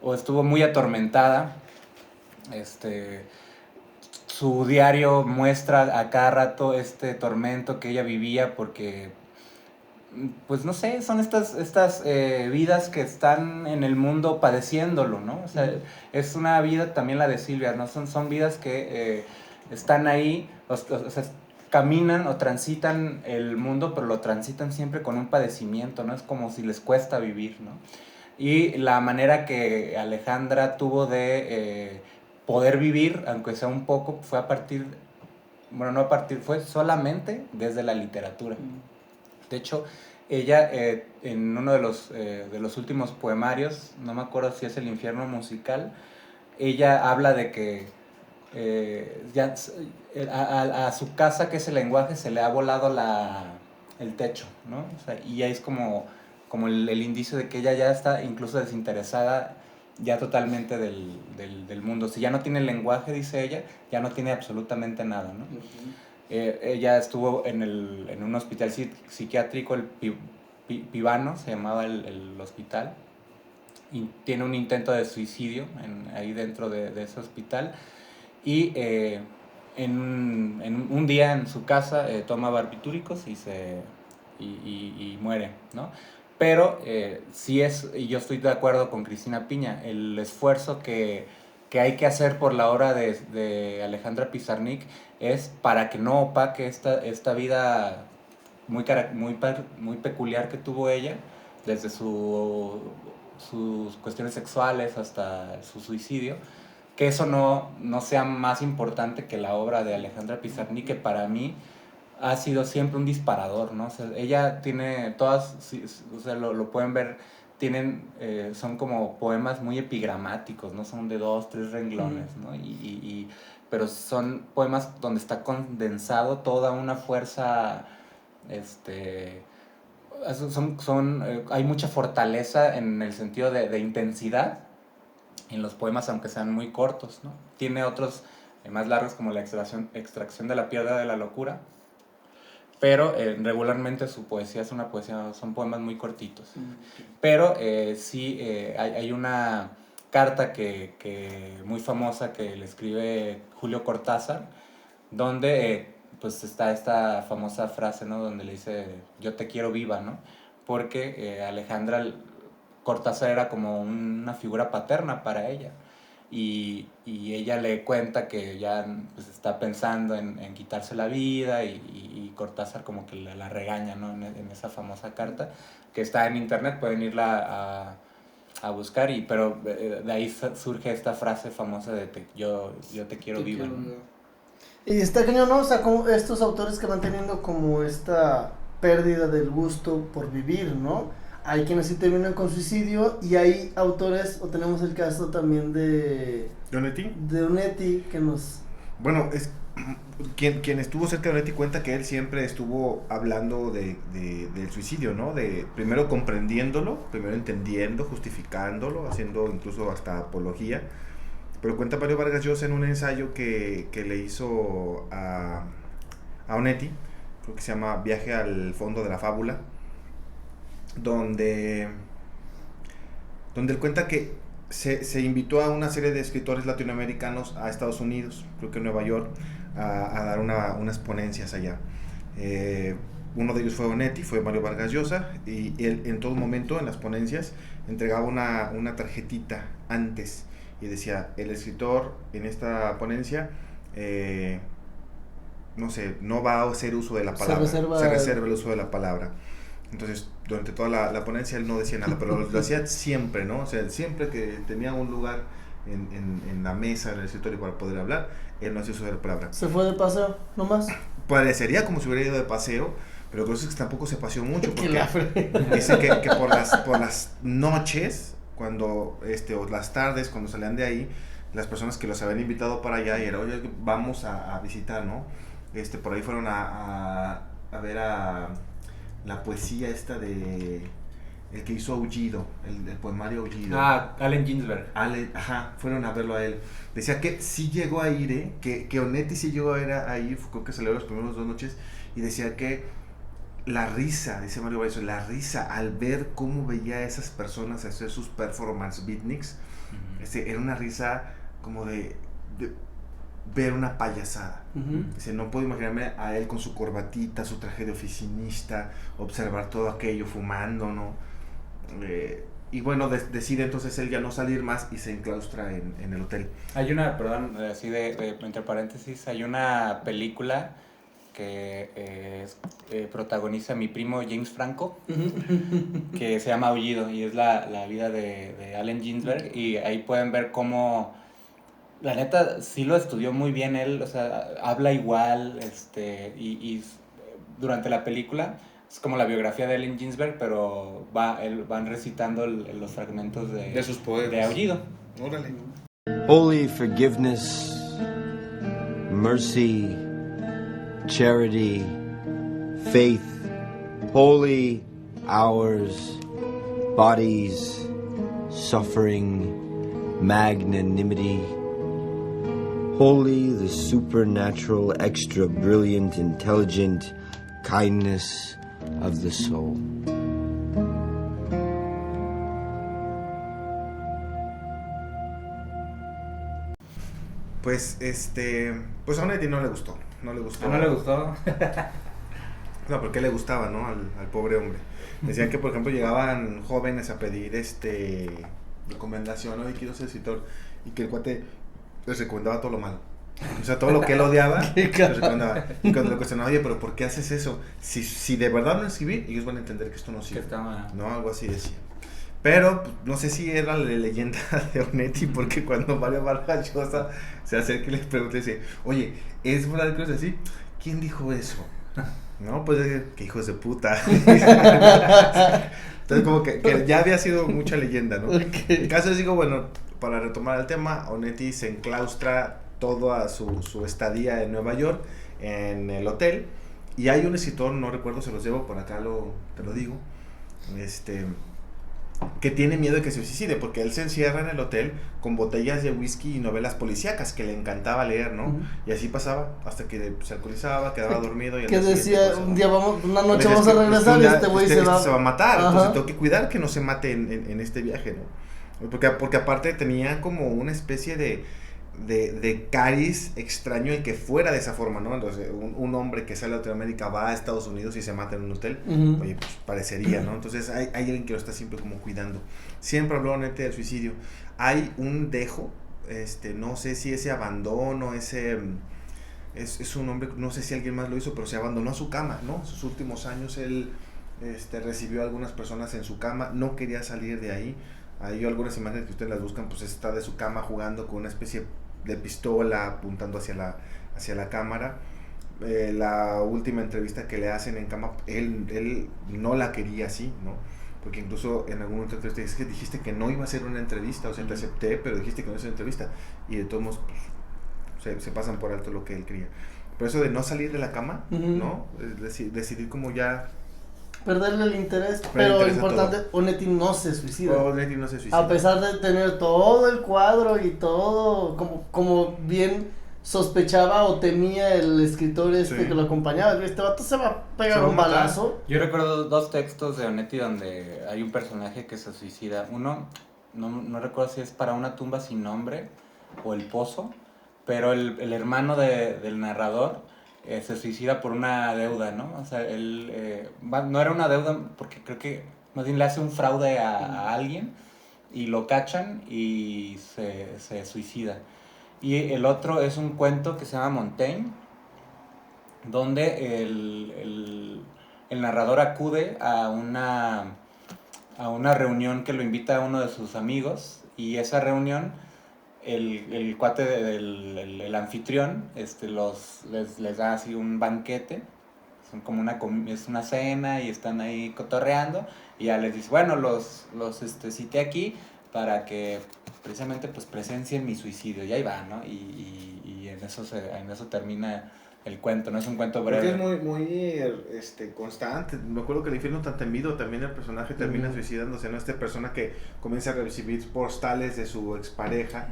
o estuvo muy atormentada. Su diario muestra a cada rato este tormento que ella vivía porque, pues no sé, son estas vidas que están en el mundo padeciéndolo, ¿no? O sea, es una vida también la de Silvia, ¿no? Son vidas que están ahí, o sea, caminan o transitan el mundo, pero lo transitan siempre con un padecimiento, ¿no? Es como si les cuesta vivir, ¿no? Y la manera que Alejandra tuvo de poder vivir, aunque sea un poco, fue a partir, bueno, no a partir, fue solamente desde la literatura. De hecho, ella en uno de los últimos poemarios, no me acuerdo si es El infierno musical, ella habla de que a su casa, que es el lenguaje, se le ha volado el techo, ¿no? O sea, y ahí es como el indicio de que ella ya está incluso desinteresada ya totalmente del mundo. Si ya no tiene lenguaje, dice ella, ya no tiene absolutamente nada, ¿no? Ella estuvo en un hospital psiquiátrico, el Pibano, se llamaba el hospital, y tiene un intento de suicidio ahí dentro de ese hospital. Y en un día en su casa toma barbitúricos y muere, ¿no? Pero sí y yo estoy de acuerdo con Cristina Piña, el esfuerzo que hay que hacer por la obra de Alejandra Pizarnik es para que no opaque esta vida muy peculiar que tuvo ella, desde sus cuestiones sexuales hasta su suicidio, que eso no sea más importante que la obra de Alejandra Pizarnik, que para mí ha sido siempre un disparador, ¿no? O sea, ella tiene todas, o sea, lo pueden ver, son como poemas muy epigramáticos, ¿no? Son de 2, 3 renglones, ¿no? Pero son poemas donde está condensado toda una fuerza, hay mucha fortaleza en el sentido de intensidad en los poemas, aunque sean muy cortos, ¿no? Tiene otros más largos, como la extracción de la piedra de la locura, pero regularmente su poesía son poemas muy cortitos. Pero sí hay una carta muy famosa que le escribe Julio Cortázar, donde pues está esta famosa frase, ¿no? Donde le dice, yo te quiero viva, ¿no? Porque Alejandra Cortázar era como una figura paterna para ella. Y ella le cuenta que ya pues, está pensando en quitarse la vida, y Cortázar como que la regaña, ¿no? En esa famosa carta, que está en internet, pueden irla a buscar, pero de ahí surge esta frase famosa de yo te quiero viva, ¿no? Y está cañón, ¿no? O sea, como estos autores que van teniendo como esta pérdida del gusto por vivir, ¿no? Hay quienes sí terminan con suicidio, y hay autores, o tenemos el caso también de ¿Onetti? De Onetti, que nos... Bueno, quien estuvo cerca de Onetti cuenta que él siempre estuvo hablando del suicidio, ¿no? Primero comprendiéndolo, primero entendiendo, justificándolo, haciendo incluso hasta apología. Pero cuenta Mario Vargas Llosa en un ensayo que le hizo a Onetti, creo que se llama Viaje al fondo de la fábula, donde él cuenta que se invitó a una serie de escritores latinoamericanos a Estados Unidos, creo que en Nueva York, a dar unas ponencias allá. Uno de ellos fue Onetti, fue Mario Vargas Llosa, y él en todo momento en las ponencias entregaba una tarjetita antes y decía, el escritor en esta ponencia no sé, no va a hacer uso de la palabra, se reserva el uso de la palabra. Entonces, durante toda la ponencia él no decía nada, pero lo hacía siempre, ¿no? O sea, siempre que tenía un lugar en la mesa, en el escritorio para poder hablar, él no hacía uso de la palabra. ¿Se fue de paseo nomás? Parecería como si hubiera ido de paseo, pero creo que tampoco se paseó mucho, porque dice que por las noches, cuando o las tardes, cuando salían de ahí, las personas que los habían invitado para allá, y era, oye, vamos a visitar, ¿no? Por ahí fueron a ver a la poesía esta de el que hizo Aullido, el poemario Aullido. Allen Ginsberg. Fueron a verlo a él. Decía que sí llegó a ir, que Onetti sí llegó a ir ahí, creo que salió las primeras 2 noches, y decía que la risa, dice Mario Baizo, la risa al ver cómo veía a esas personas hacer sus performance beatniks, era una risa como de ver una payasada. Dice, no puedo imaginarme a él con su corbatita, su traje de oficinista, observar todo aquello fumando, ¿no? Y bueno, decide entonces él ya no salir más y se enclaustra en el hotel. Hay una, perdón, así entre paréntesis, hay una película que protagoniza mi primo James Franco, que se llama Aullido, y es la vida de Allen Ginsberg, y ahí pueden ver cómo, la neta, sí lo estudió muy bien él, o sea, habla igual, y durante la película es como la biografía de Allen Ginsberg, pero van recitando los fragmentos de sus poemas. De Aullido. Órale. Holy forgiveness, mercy, charity, faith, holy hours, bodies, suffering, magnanimity, holy the supernatural, extra brilliant, intelligent kindness of the soul. Pues pues a Onetti no le gustó. ¿No le gustó? No, porque le gustaba, ¿no? Al pobre hombre. Decían que, por ejemplo, llegaban jóvenes a pedir recomendación, ¿no? Y quiero ser escritor. Y que el cuate les recomendaba todo lo malo. O sea, todo lo que él odiaba, les recomendaba. Y cuando le cuestionaba, oye, pero ¿por qué haces eso? Si de verdad no escribí, ellos van a entender que esto no sirve. No, algo así decía. Pero pues, no sé si era la leyenda de Onetti, porque cuando Mario Vargas Llosa se acerca y le pregunta, dice, oye, ¿es verdad que es así? ¿Quién dijo eso? No, pues que hijos de puta. Entonces como que ya había sido mucha leyenda, ¿no? Okay. El caso es, digo, bueno, para retomar el tema, Onetti se enclaustra toda su estadía en Nueva York, en el hotel, y hay un escritor, no recuerdo, se los llevo por acá, te lo digo, que tiene miedo de que se suicide, porque él se encierra en el hotel con botellas de whisky y novelas policíacas que le encantaba leer, ¿no? Y así pasaba hasta que se alcoholizaba, quedaba dormido y que decía, un día una noche vamos a regresar y este güey se va a matar. Entonces tengo que cuidar que no se mate en este viaje, ¿no? Porque aparte tenía como una especie de cariz extraño el que fuera de esa forma, ¿no? Entonces, un hombre que sale de Latinoamérica va a Estados Unidos y se mata en un hotel, oye, pues parecería, ¿no? Entonces hay alguien que lo está siempre como cuidando. Siempre habló Onetti del suicidio. Hay un dejo, no sé si ese abandono, es un hombre, no sé si alguien más lo hizo, pero se abandonó a su cama, ¿no? En sus últimos años él recibió a algunas personas en su cama, no quería salir de ahí. Hay algunas imágenes que ustedes las buscan, pues está de su cama jugando con una especie de pistola apuntando hacia la cámara. La última entrevista que le hacen en cama, él no la quería así, ¿no? Porque incluso en algún momento es que dijiste que no iba a ser una entrevista, o sea, te acepté, pero dijiste que no iba a ser una entrevista. Y de todos modos, pues, se pasan por alto lo que él quería. Pero eso de no salir de la cama, ¿no? Decidir como ya... perderle el interés, pero lo importante, Onetti no se suicida. Onetti no se suicida. A pesar de tener todo el cuadro y todo, como bien sospechaba o temía el escritor que lo acompañaba. Este vato se va a pegar un balazo. Yo recuerdo 2 textos de Onetti donde hay un personaje que se suicida. Uno, no recuerdo si es Para una tumba sin nombre o El Pozo, pero el hermano del narrador se suicida por una deuda, ¿no? O sea, él no era una deuda porque creo que más bien le hace un fraude a alguien y lo cachan y se suicida. Y el otro es un cuento que se llama Montaigne, donde el narrador acude a una reunión que lo invita a uno de sus amigos, y esa reunión el cuate del anfitrión les da así un banquete, son como es una cena y están ahí cotorreando, y ya les dice, bueno, los cité aquí para que precisamente pues presencien mi suicidio, y ahí va, ¿no? Y en eso termina el cuento, no es un cuento Porque breve. es muy constante. Me acuerdo que el infierno tan temido también el personaje termina suicidándose, ¿no? Esta persona que comienza a recibir postales de su expareja,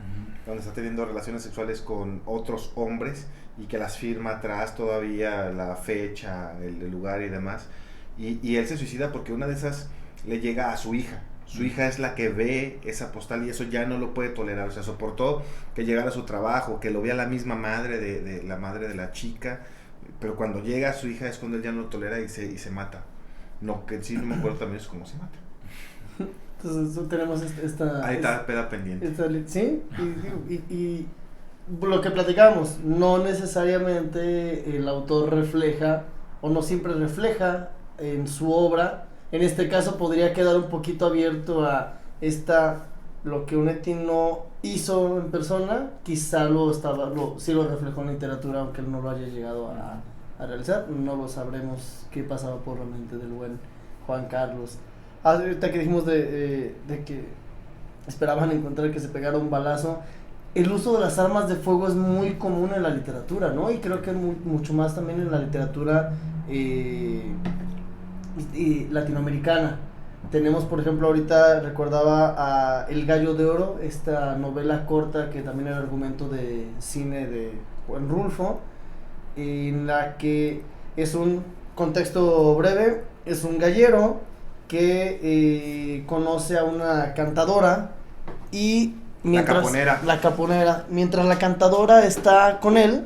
donde está teniendo relaciones sexuales con otros hombres y que las firma atrás todavía la fecha, el lugar y demás. Y él se suicida porque una de esas le llega a su hija. Su hija es la que ve esa postal y eso ya no lo puede tolerar. O sea, soportó que llegara a su trabajo, que lo vea la misma madre de la madre de la chica. Pero cuando llega a su hija es cuando él ya no lo tolera y se mata. No, que sí no me acuerdo también es cómo se mata. Entonces tenemos esta... Ahí está, peda pendiente. Sí, y lo que platicamos, no necesariamente el autor refleja, o no siempre refleja en su obra. En este caso podría quedar un poquito abierto a lo que Onetti no hizo en persona, quizá sí lo reflejó en literatura, aunque él no lo haya llegado a realizar. No lo sabremos qué pasaba por la mente del buen Juan Carlos. Ahorita que dijimos de que esperaban encontrar que se pegara un balazo, el uso de las armas de fuego es muy común en la literatura, ¿no? Y creo que mucho más también en la literatura latinoamericana. Tenemos, por ejemplo, ahorita recordaba a El Gallo de Oro, esta novela corta que también era argumento de cine de Juan Rulfo, en la que es un contexto breve, es un gallero que conoce a una cantadora y mientras la caponera, mientras la cantadora está con él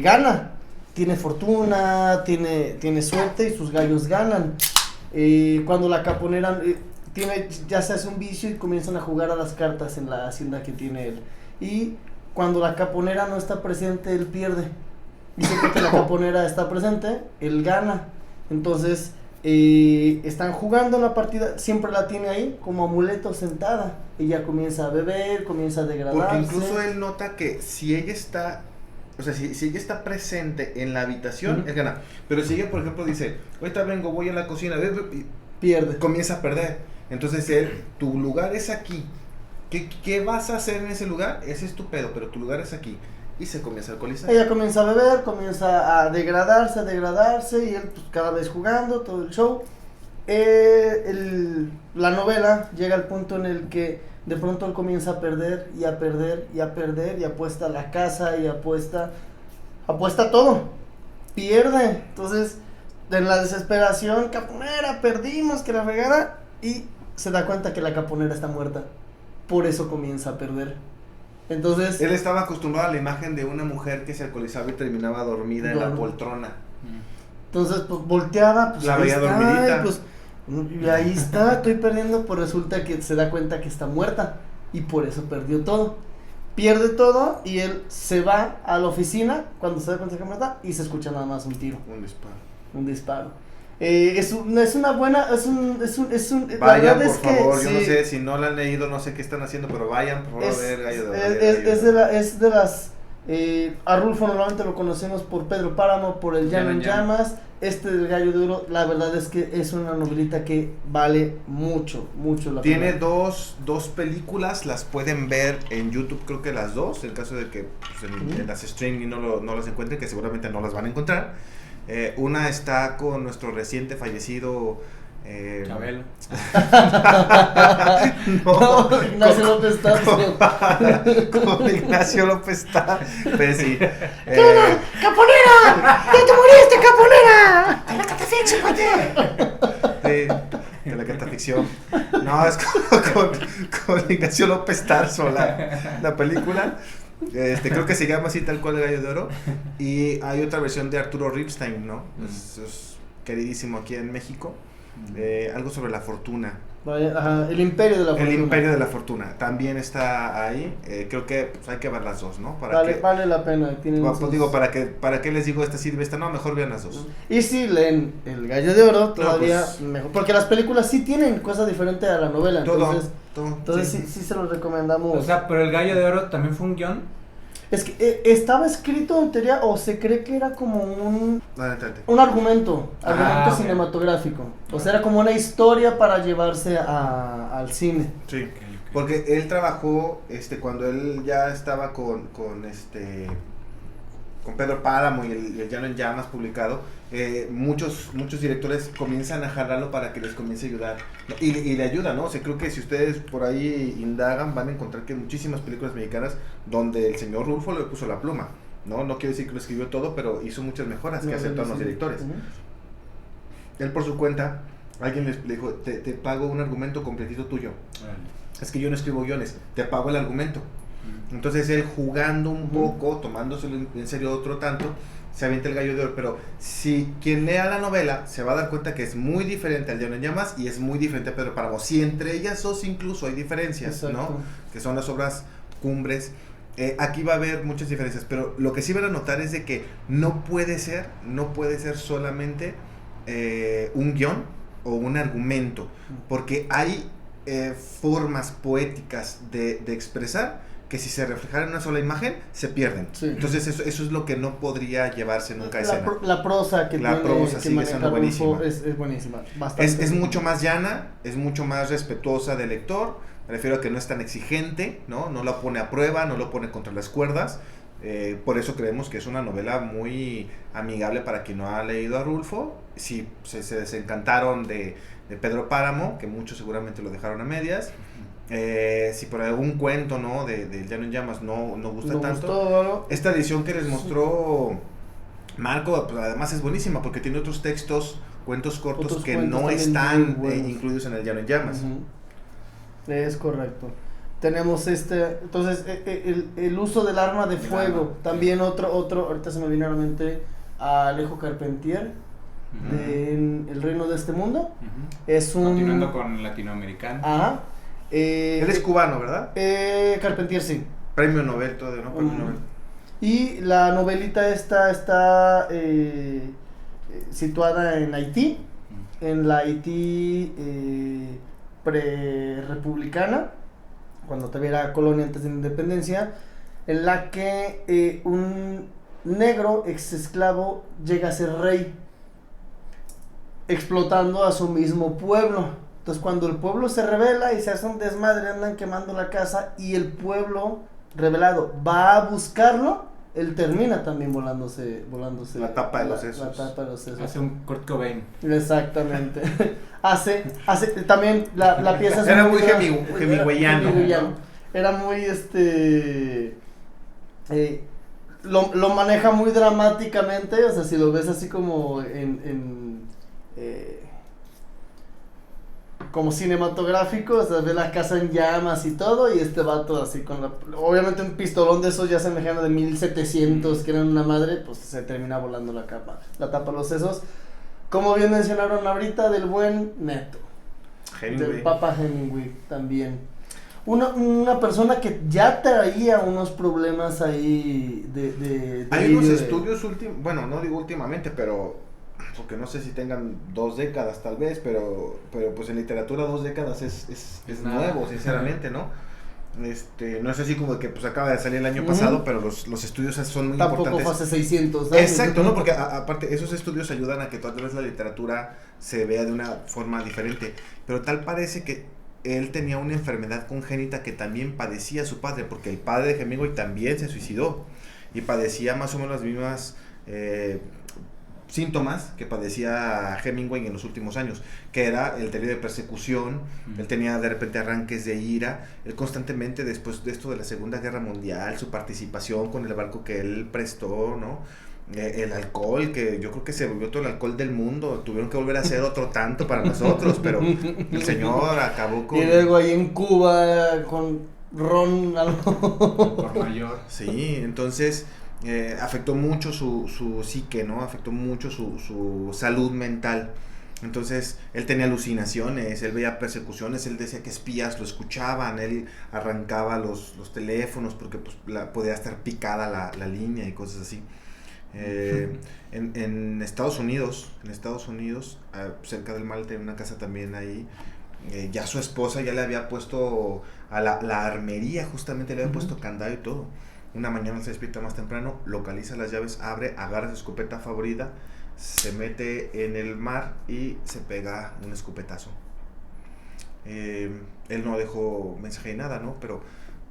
gana, tiene fortuna, tiene suerte y sus gallos ganan. Cuando la caponera ya se hace un vicio y comienzan a jugar a las cartas en la hacienda que tiene él, y cuando la caponera no está presente él pierde, y siempre que la caponera está presente él gana. Entonces están jugando la partida, siempre la tiene ahí como amuleto sentada, ella comienza a beber, comienza a degradarse, porque incluso él nota que si ella está, o sea, si ella está presente en la habitación, es gana. Pero si ella, por ejemplo, dice, ahorita vengo, voy a la cocina, y pierde. Comienza a perder. Entonces tu lugar es aquí. ¿Qué vas a hacer en ese lugar? Ese es tu pedo, pero tu lugar es aquí. Y se comienza a alcoholizar. Ella comienza a beber, comienza a degradarse, y él pues, cada vez jugando, todo el show. La novela llega al punto en el que de pronto él comienza a perder y a perder y a perder, y apuesta la casa y apuesta todo, pierde. Entonces en la desesperación, caponera, perdimos, que la regara, y se da cuenta que la caponera está muerta, por eso comienza a perder. Entonces él estaba acostumbrado a la imagen de una mujer que se alcoholizaba y terminaba dormida en la poltrona. Entonces pues volteaba, pues la veía dormidita, y ahí está, estoy perdiendo. Pues resulta que se da cuenta que está muerta y por eso perdió todo. Pierde todo y él se va a la oficina cuando se da cuenta que está muerta y se escucha nada más un tiro. Un disparo. Es una buena, vayan, por favor, yo no sé si no la han leído, no sé qué están haciendo, pero vayan por favor a ver Gallo de Oro. Es de las a Rulfo normalmente lo conocemos por Pedro Páramo, por El Llano en Llamas. Del Gallo de Oro, la verdad es que es una novelita que vale mucho la pena. Tiene dos películas, las pueden ver en YouTube, creo que las dos, en caso de que pues, en las streaming no las encuentren, que seguramente no las van a encontrar. Una está con nuestro reciente fallecido Chabelo. No, Ignacio López Tarso. Con Ignacio López Tarso. Pues sí. ¡Caponera! ¡Ya te moriste, caponera! ¡De la catafixión, de la cataficción. No, es con Ignacio López Tarso la película. Creo que se llama así tal cual El Gallo de Oro. Y hay otra versión de Arturo Ripstein, ¿no? Es queridísimo aquí en México. Algo sobre la fortuna. El Imperio de la Fortuna. El Imperio de la Fortuna también está ahí. Creo que pues, hay que ver las dos, ¿no? Vale la pena. Digo, ¿para qué les digo esta sirve, esta no? Mejor vean las dos. Y si leen El Gallo de Oro, todavía mejor. Porque las películas sí tienen cosas diferentes a la novela. Entonces sí se los recomendamos. O sea, pero El Gallo de Oro también fue un guión. Es que estaba escrito en teoría, o se cree que era como un argumento cinematográfico. O sea, era como una historia para llevarse al cine. Sí, porque él trabajó, cuando él ya estaba con con Pedro Páramo y el Llano en Llamas publicado, muchos directores comienzan a jalarlo para que les comience a ayudar. Y le ayuda, ¿no? O sea, creo que si ustedes por ahí indagan, van a encontrar que hay muchísimas películas mexicanas donde el señor Rulfo le puso la pluma. No quiero decir que lo escribió todo, pero hizo muchas mejoras que aceptan los directores. Él por su cuenta, alguien le dijo, te pago un argumento completito tuyo. Es que yo no escribo guiones, te pago el argumento. Entonces él jugando un poco, tomándoselo en serio otro tanto, se avienta el gallo de oro. Pero si quien lea la novela se va a dar cuenta que es muy diferente al Llano en Llamas y es muy diferente a Pedro Páramo. Si entre ellas dos incluso hay diferencias, ¿no? Que son las obras cumbres. Aquí va a haber muchas diferencias, pero lo que sí van a notar es de que no puede ser solamente un guión o un argumento, porque hay formas poéticas de expresar que si se reflejaran en una sola imagen se pierden. Entonces eso es lo que no podría llevarse nunca a escena. La prosa que sigue siendo buenísima. Es buenísima. Es mucho más llana, es mucho más respetuosa del lector. Me refiero a que no es tan exigente, ¿no? No la pone a prueba, no lo pone contra las cuerdas. Por eso creemos que es una novela muy amigable para quien no ha leído a Rulfo. Si se desencantaron de Pedro Páramo, que muchos seguramente lo dejaron a medias. Si por algún cuento, ¿no? de Llano en Llamas no gusta tanto. Gustó. Esta edición que les mostró Marco, pues además es buenísima porque tiene otros textos, cuentos cortos que no están incluidos en el Llano en Llamas. Es correcto. Tenemos entonces el uso del arma de fuego, también otro, ahorita se me viene a la mente a Alejo Carpentier, de El Reino de este Mundo. Es un... Continuando con latinoamericano. Ajá. Él es cubano, ¿verdad? Carpentier, sí. Premio Nobel, todo, ¿no? Premio Nobel. Y la novelita esta está situada en Haití, en la Haití pre-republicana, cuando todavía era colonia antes de la independencia, en la que un negro ex esclavo llega a ser rey, explotando a su mismo pueblo. Entonces cuando el pueblo se rebela y se hace un desmadre, andan quemando la casa y el pueblo rebelado va a buscarlo, él termina también volándose la tapa de los sesos. La tapa de los sesos. Hace un Kurt Cobain. Exactamente. hace también la pieza es era muy hemingwayano. Era muy lo maneja muy dramáticamente, o sea, si lo ves así como como cinematográfico, o sea, ve la casa en llamas y todo, y este vato así obviamente un pistolón de esos ya semejante de 1700 que eran una madre, pues se termina volando la tapa los sesos, como bien mencionaron ahorita, del buen Neto, del Papa Hemingway también. Una persona que ya traía unos problemas ahí hay unos estudios bueno, no digo últimamente, pero porque no sé si tengan 2 décadas tal vez, pero pues en literatura 2 décadas es nuevo, sinceramente, ¿no? No es así como que pues acaba de salir el año pasado, pero los estudios son muy importantes. Tampoco fue hace 600 años. Exacto, ¿no? Porque aparte esos estudios ayudan a que toda vez la literatura se vea de una forma diferente, pero tal parece que él tenía una enfermedad congénita que también padecía su padre, porque el padre de Hemingway también se suicidó y padecía más o menos las mismas síntomas que padecía Hemingway en los últimos años, que era el delirio de persecución. Él tenía de repente arranques de ira, él constantemente después de esto de la Segunda Guerra Mundial, su participación con el barco que él prestó, ¿no? El alcohol, que yo creo que se volvió todo el alcohol del mundo, tuvieron que volver a hacer otro tanto para nosotros, pero el señor acabó con... Y luego ahí en Cuba con ron por mayor. Sí, entonces afectó mucho su psique, ¿no? Afectó mucho su salud mental. Entonces él tenía alucinaciones, él veía persecuciones, él decía que espías lo escuchaban, él arrancaba los teléfonos porque pues, podía estar picada la línea y cosas así. En Estados Unidos, cerca del mar, tenía una casa también ahí. Ya su esposa ya le había puesto a la armería, justamente le había puesto candado y todo. Una mañana se despierta más temprano, localiza las llaves, abre, agarra su escopeta favorita, se mete en el mar y se pega un escopetazo. Él no dejó mensaje de nada, ¿no? Pero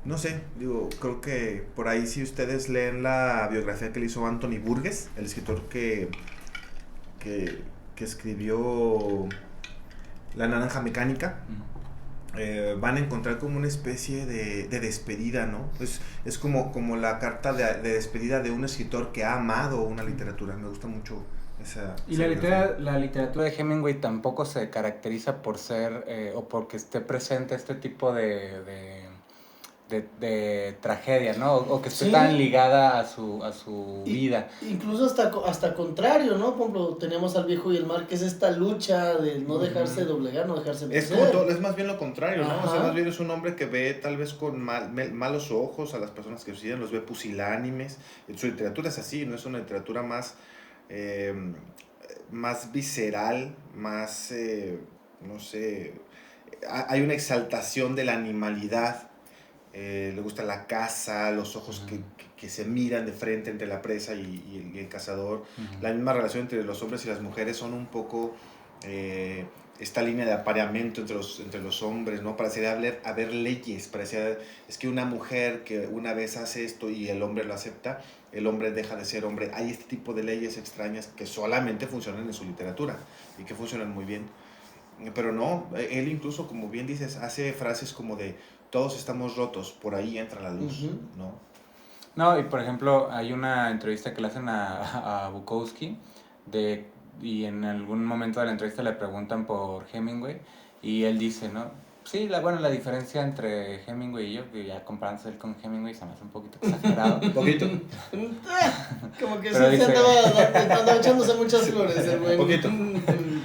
No sé, digo, creo que por ahí si ustedes leen la biografía que le hizo Anthony Burgess, el escritor que, que escribió La Naranja Mecánica, van a encontrar como una especie de despedida, ¿no? Es como la carta de despedida de un escritor que ha amado una literatura. Me gusta mucho esa... Y la literatura de Hemingway tampoco se caracteriza por ser o porque esté presente este tipo de tragedia, ¿no? O que esté tan ligada a su vida. Incluso hasta contrario, ¿no? Por ejemplo, tenemos al Viejo y el Mar, que es esta lucha de no dejarse doblegar, no dejarse vencer. Es más bien lo contrario, ¿no? Ajá. O sea, más bien es un hombre que ve tal vez con malos ojos a las personas que suicidan, los ve pusilánimes. Su literatura es así, no es una literatura más visceral, más, no sé, hay una exaltación de la animalidad. Le gusta la caza, los ojos que se miran de frente entre la presa y el cazador. La misma relación entre los hombres y las mujeres son un poco esta línea de apareamiento entre los hombres, ¿no? Parecía haber leyes, parecía, es que una mujer que una vez hace esto y el hombre lo acepta, el hombre deja de ser hombre. Hay este tipo de leyes extrañas que solamente funcionan en su literatura y que funcionan muy bien. Pero no, él incluso, como bien dices, hace frases como de todos estamos rotos, por ahí entra la luz, ¿no? No, y por ejemplo, hay una entrevista que le hacen a Bukowski y en algún momento de la entrevista le preguntan por Hemingway y él dice, ¿no? Sí, la diferencia entre Hemingway y yo, que ya comparándose él con Hemingway se me hace un poquito exagerado. Un poquito. Como que Pero sí dice- andaba echándose muchas flores el buen Poquito.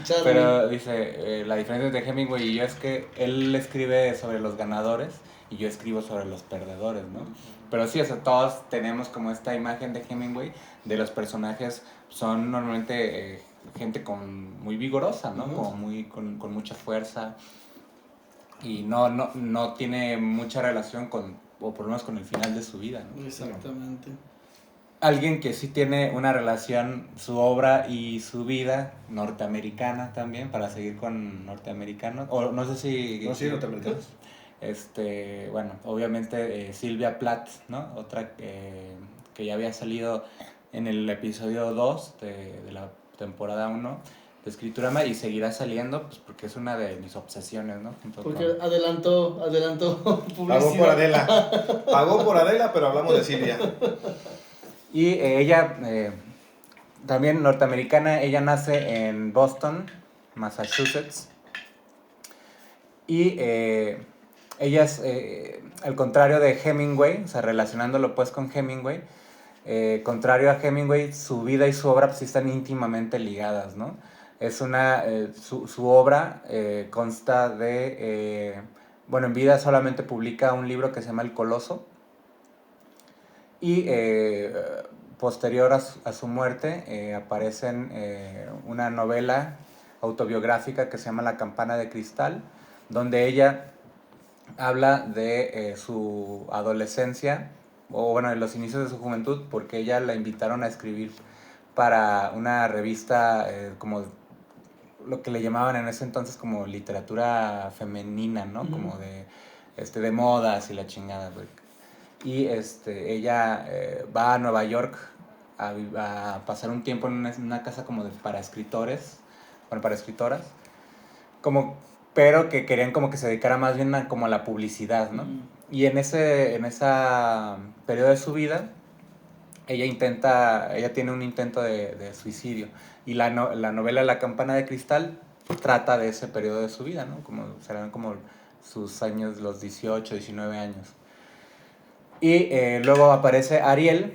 Charlie. Pero dice, la diferencia entre Hemingway y yo es que él escribe sobre los ganadores y yo escribo sobre los perdedores, ¿no? Pero sí, o sea, todos tenemos como esta imagen de Hemingway, de los personajes son normalmente gente muy vigorosa, ¿no? Como con mucha fuerza y no tiene mucha relación o por lo menos con el final de su vida, ¿no? Exactamente. Alguien que sí tiene una relación, su obra y su vida, norteamericana también, para seguir con norteamericanos, o no sé si... No, sí, norteamericanos. Bueno, obviamente Sylvia Plath, ¿no? Otra que ya había salido en el episodio 2 de la temporada 1 de Escriturama y seguirá saliendo, pues porque es una de mis obsesiones, ¿no? Porque adelantó publicidad. Pagó por Adela, pero hablamos de Silvia. Y ella, también norteamericana, ella nace en Boston, Massachusetts. Y ella es, al contrario de Hemingway, o sea, relacionándolo pues con Hemingway, contrario a Hemingway, su vida y su obra pues sí están íntimamente ligadas, ¿no? Es su obra consta de, en vida solamente publica un libro que se llama El Coloso, y posterior a su muerte aparecen una novela autobiográfica que se llama La Campana de Cristal, donde ella habla de su adolescencia, de los inicios de su juventud, porque ella la invitaron a escribir para una revista como lo que le llamaban en ese entonces como literatura femenina, ¿no? Como de modas y la chingada, güey. Y ella va a Nueva York a pasar un tiempo en una casa como para escritores, para escritoras, pero que querían como que se dedicara más bien como a la publicidad, ¿no? Y en ese periodo de su vida, ella tiene un intento de suicidio, y la novela La Campana de Cristal trata de ese periodo de su vida, ¿no? Serán como sus años, los 18, 19 años. Y luego aparece Ariel.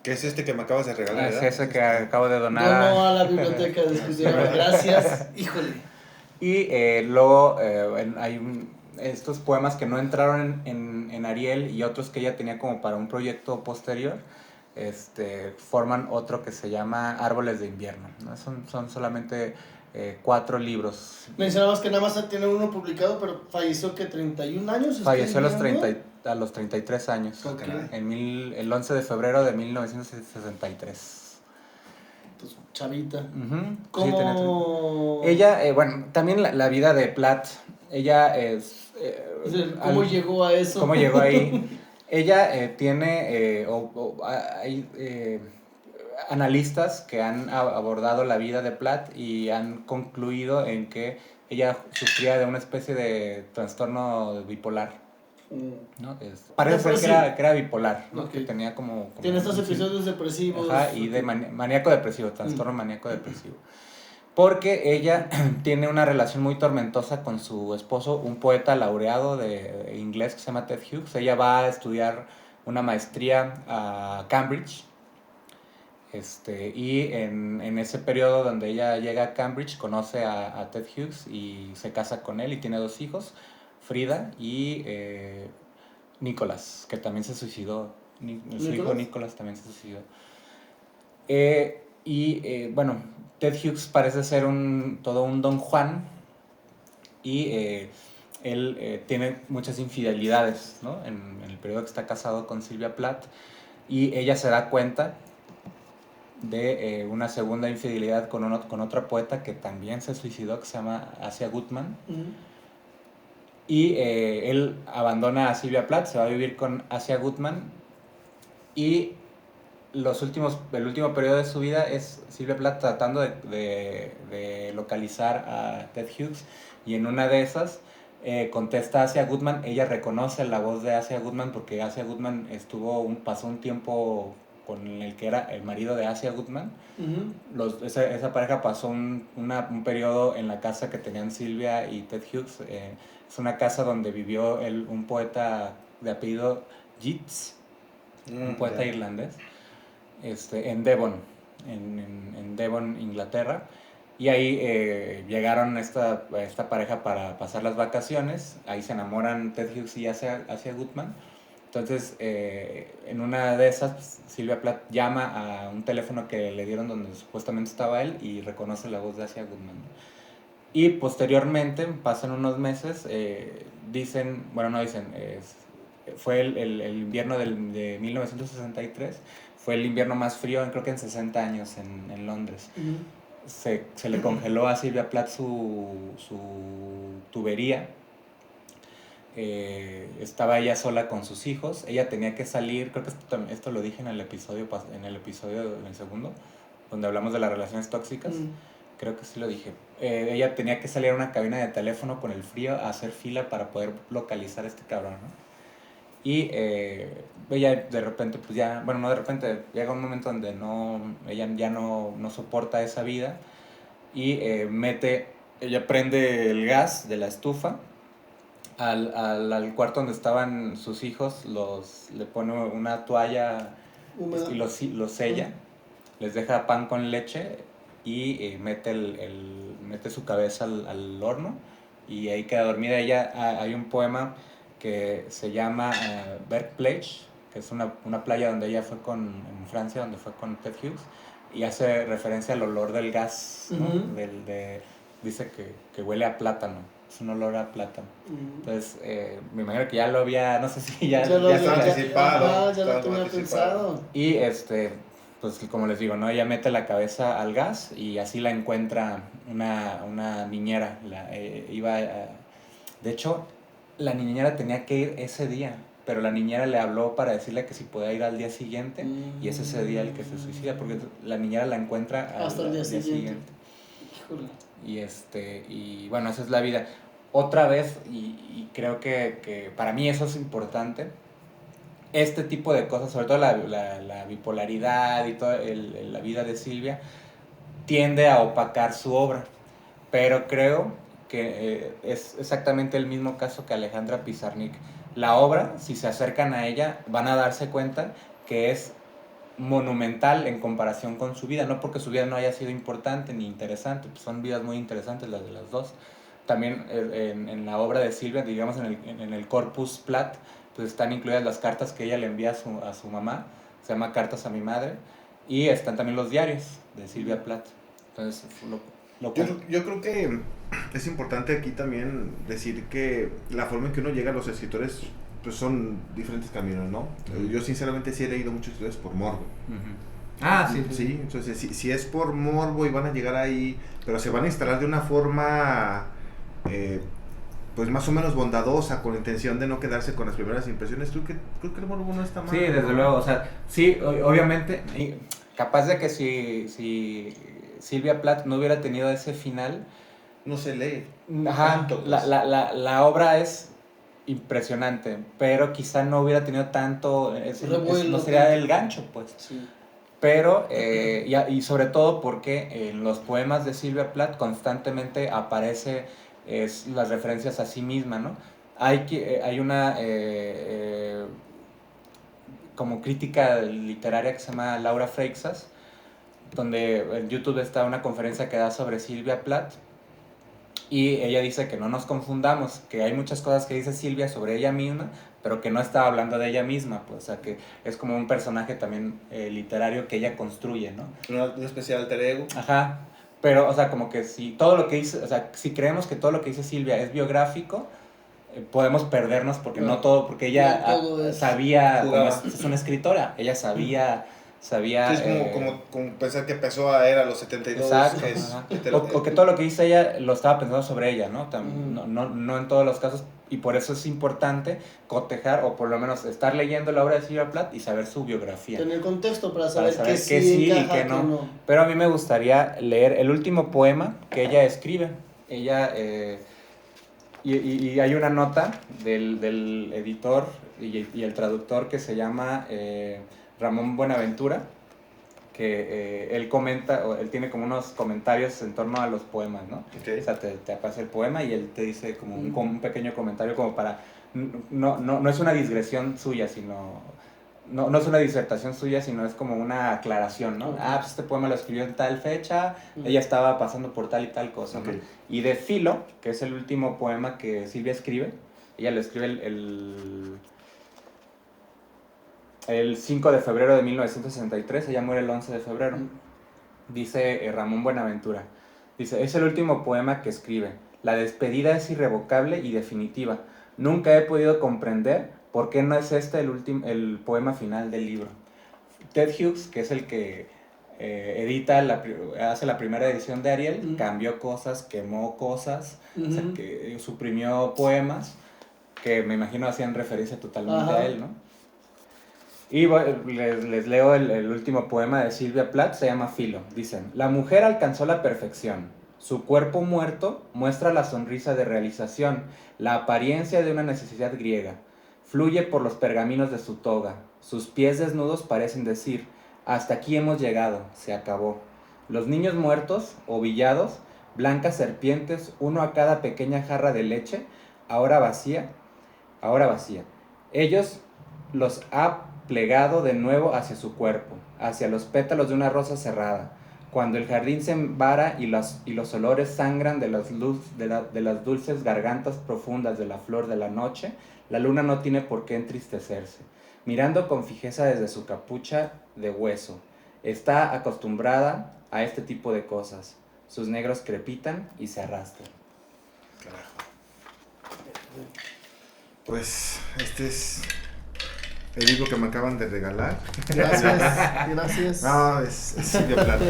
¿Qué es este que me acabas de regalar? Es ese que acabo de donar. Donó a la biblioteca de Escriturama. Gracias. Híjole. Y luego hay estos poemas que no entraron en Ariel y otros que ella tenía como para un proyecto posterior, forman otro que se llama Árboles de Invierno, ¿no? Son solamente 4 libros. Mencionabas que nada más tiene uno publicado, pero falleció que 31 años. Falleció a los 33 años, Okay. el 11 de febrero de 1963. Entonces, chavita. Uh-huh. ¿Cómo? Sí, ella, también la vida de Plath, ella ¿Cómo llegó a eso? ¿Cómo llegó ahí? Ella tiene, hay analistas que han abordado la vida de Platt y han concluido en que ella sufría de una especie de trastorno bipolar, ¿no? Parece ser que era bipolar, ¿no? Ok. Que tenía como Tiene estos episodios depresivos. ajá, y de maníaco depresivo, trastorno maníaco depresivo. Porque ella tiene una relación muy tormentosa con su esposo, un poeta laureado de inglés que se llama Ted Hughes. Ella va a estudiar una maestría a Cambridge. Y en ese periodo donde ella llega a Cambridge, conoce a Ted Hughes y se casa con él y tiene 2 hijos, Frida y Nicholas, que también se suicidó. Su hijo Nicholas también se suicidó. Bueno, Ted Hughes parece ser todo un Don Juan y él tiene muchas infidelidades, ¿no? En el periodo que está casado con Sylvia Plath, y ella se da cuenta de una segunda infidelidad con otra poeta que también se suicidó, que se llama Asia Gutman. Y él abandona a Sylvia Plath, se va a vivir con Asia Gutman, y el último periodo de su vida es Sylvia Plath tratando de localizar a Ted Hughes, y en una de esas contesta a Asia Gutman. Ella reconoce la voz de Asia Gutman porque Asia Gutman pasó un tiempo con el que era el marido de Asia Gutman. Esa pareja pasó un periodo en la casa que tenían Sylvia y Ted Hughes. Es una casa donde vivió un poeta de apellido Yeats, un poeta irlandés, en Devon, en Devon, Inglaterra. Y ahí llegaron esta pareja para pasar las vacaciones. Ahí se enamoran Ted Hughes y Asia Gutman. Entonces, en una de esas, Sylvia Plath llama a un teléfono que le dieron donde supuestamente estaba él y reconoce la voz de Asia Gutman. Y posteriormente, pasan unos meses, fue el invierno de 1963, fue el invierno más frío, creo que en 60 años en Londres. Se le congeló a Sylvia Plath su tubería. Estaba ella sola con sus hijos. Ella tenía que salir, creo que esto lo dije en el episodio en el segundo, donde hablamos de las relaciones tóxicas. Creo que sí lo dije. Ella tenía que salir a una cabina de teléfono con el frío a hacer fila para poder localizar a este cabrón, ¿no? Y ella de repente, pues ya, bueno, no de repente, llega un momento donde ella ya no soporta esa vida y ella prende el gas de la estufa al cuarto donde estaban sus hijos, le pone una toalla y los sella, les deja pan con leche y mete su cabeza al horno y ahí queda dormida. Ella, hay un poema que se llama Bergplage, que es una playa donde ella fue en Francia, donde fue con Ted Hughes, y hace referencia al olor del gas, ¿no? Dice que huele a plátano, es un olor a plátano. Entonces, me imagino que ya lo había, no sé si ya lo anticipado. Ya lo tenía pensado. Y pues como les digo, ¿no? Ella mete la cabeza al gas y así la encuentra una niñera. De hecho, la niñera tenía que ir ese día, pero la niñera le habló para decirle que si podía ir al día siguiente, y es ese día el que se suicida, porque la niñera la encuentra hasta el día siguiente. Híjole. Y bueno, esa es la vida. Otra vez, y creo que para mí eso es importante, este tipo de cosas, sobre todo la bipolaridad y toda la vida de Sylvia, tiende a opacar su obra, pero creo que es exactamente el mismo caso que Alejandra Pizarnik. La obra, si se acercan a ella, van a darse cuenta que es monumental en comparación con su vida, no porque su vida no haya sido importante ni interesante, pues son vidas muy interesantes las de las dos. También en la obra de Sylvia, digamos en el Corpus Plath, pues están incluidas las cartas que ella le envía a su mamá, se llama Cartas a mi madre, y están también los diarios de Sylvia Plath. Entonces, yo creo que es importante aquí también decir que la forma en que uno llega a los escritores pues son diferentes caminos, ¿no? Yo sinceramente sí he leído muchos escritores por morbo. Sí, entonces si es por morbo y van a llegar ahí, pero se van a instalar de una forma pues más o menos bondadosa, con la intención de no quedarse con las primeras impresiones. Creo que el morbo no está mal. Sí, desde luego, o sea, sí, obviamente, y capaz de que si Silvia Plath no hubiera tenido ese final, No se lee. ajá, tanto, pues. la obra es impresionante, pero quizá no hubiera tenido tanto, no sería el gancho, pues. Sí. Pero, y sobre todo porque en los poemas de Silvia Plath constantemente aparece las referencias a sí misma, ¿no? Hay una como crítica literaria que se llama Laura Freixas, donde en YouTube está una conferencia que da sobre Silvia Plath, y ella dice que no nos confundamos, que hay muchas cosas que dice Silvia sobre ella misma, pero que no está hablando de ella misma, pues, o sea, que es como un personaje también literario que ella construye, ¿no? Un especial alter ego. Ajá, pero, o sea, como que si todo lo que dice, o sea, si creemos que todo lo que dice Silvia es biográfico, podemos perdernos porque no todo, porque ella sabía, como es una escritora, ella sabía... Sí, es como pensar que empezó a era a los 72. Exacto, o que todo lo que dice ella lo estaba pensando sobre ella, ¿no? No en todos los casos, y por eso es importante cotejar, o por lo menos estar leyendo la obra de Silvia Plath y saber su biografía. Tener contexto para saber qué sí encaja, y qué no. Pero a mí me gustaría leer el último poema que ella escribe. Ella, y hay una nota del editor y el traductor que se llama... Ramón Buenaventura, que él comenta, o él tiene como unos comentarios en torno a los poemas, ¿no? Okay. O sea, te aparece el poema y él te dice como un pequeño comentario como para... No es una digresión suya, sino... No es una disertación suya, sino es como una aclaración, ¿no? Okay. Pues este poema lo escribió en tal fecha, ella estaba pasando por tal y tal cosa, ¿no? Okay. Y de Filo, que es el último poema que Silvia escribe, ella lo escribe el 5 de febrero de 1963, ella muere el 11 de febrero. Dice Ramón Buenaventura, dice, es el último poema que escribe. La despedida es irrevocable y definitiva. Nunca he podido comprender por qué no es este el poema final del libro. Ted Hughes, que es el que hace la primera edición de Ariel, cambió cosas, quemó cosas, o sea, que suprimió poemas que me imagino hacían referencia totalmente a él, ¿no? Y les leo el último poema de Silvia Plath, se llama Filo. Dicen, la mujer alcanzó la perfección. Su cuerpo muerto muestra la sonrisa de realización, la apariencia de una necesidad griega. Fluye por los pergaminos de su toga. Sus pies desnudos parecen decir, hasta aquí hemos llegado, se acabó. Los niños muertos, ovillados, blancas serpientes, uno a cada pequeña jarra de leche, ahora vacía. Ellos los ha plegado de nuevo hacia su cuerpo, hacia los pétalos de una rosa cerrada. Cuando el jardín se embara y los olores sangran de las dulces gargantas profundas de la flor de la noche, la luna no tiene por qué entristecerse. Mirando con fijeza desde su capucha de hueso, está acostumbrada a este tipo de cosas. Sus negros crepitan y se arrastran. Carajo. Pues este es el libro que me acaban de regalar. Gracias. No, es Silvia Plath.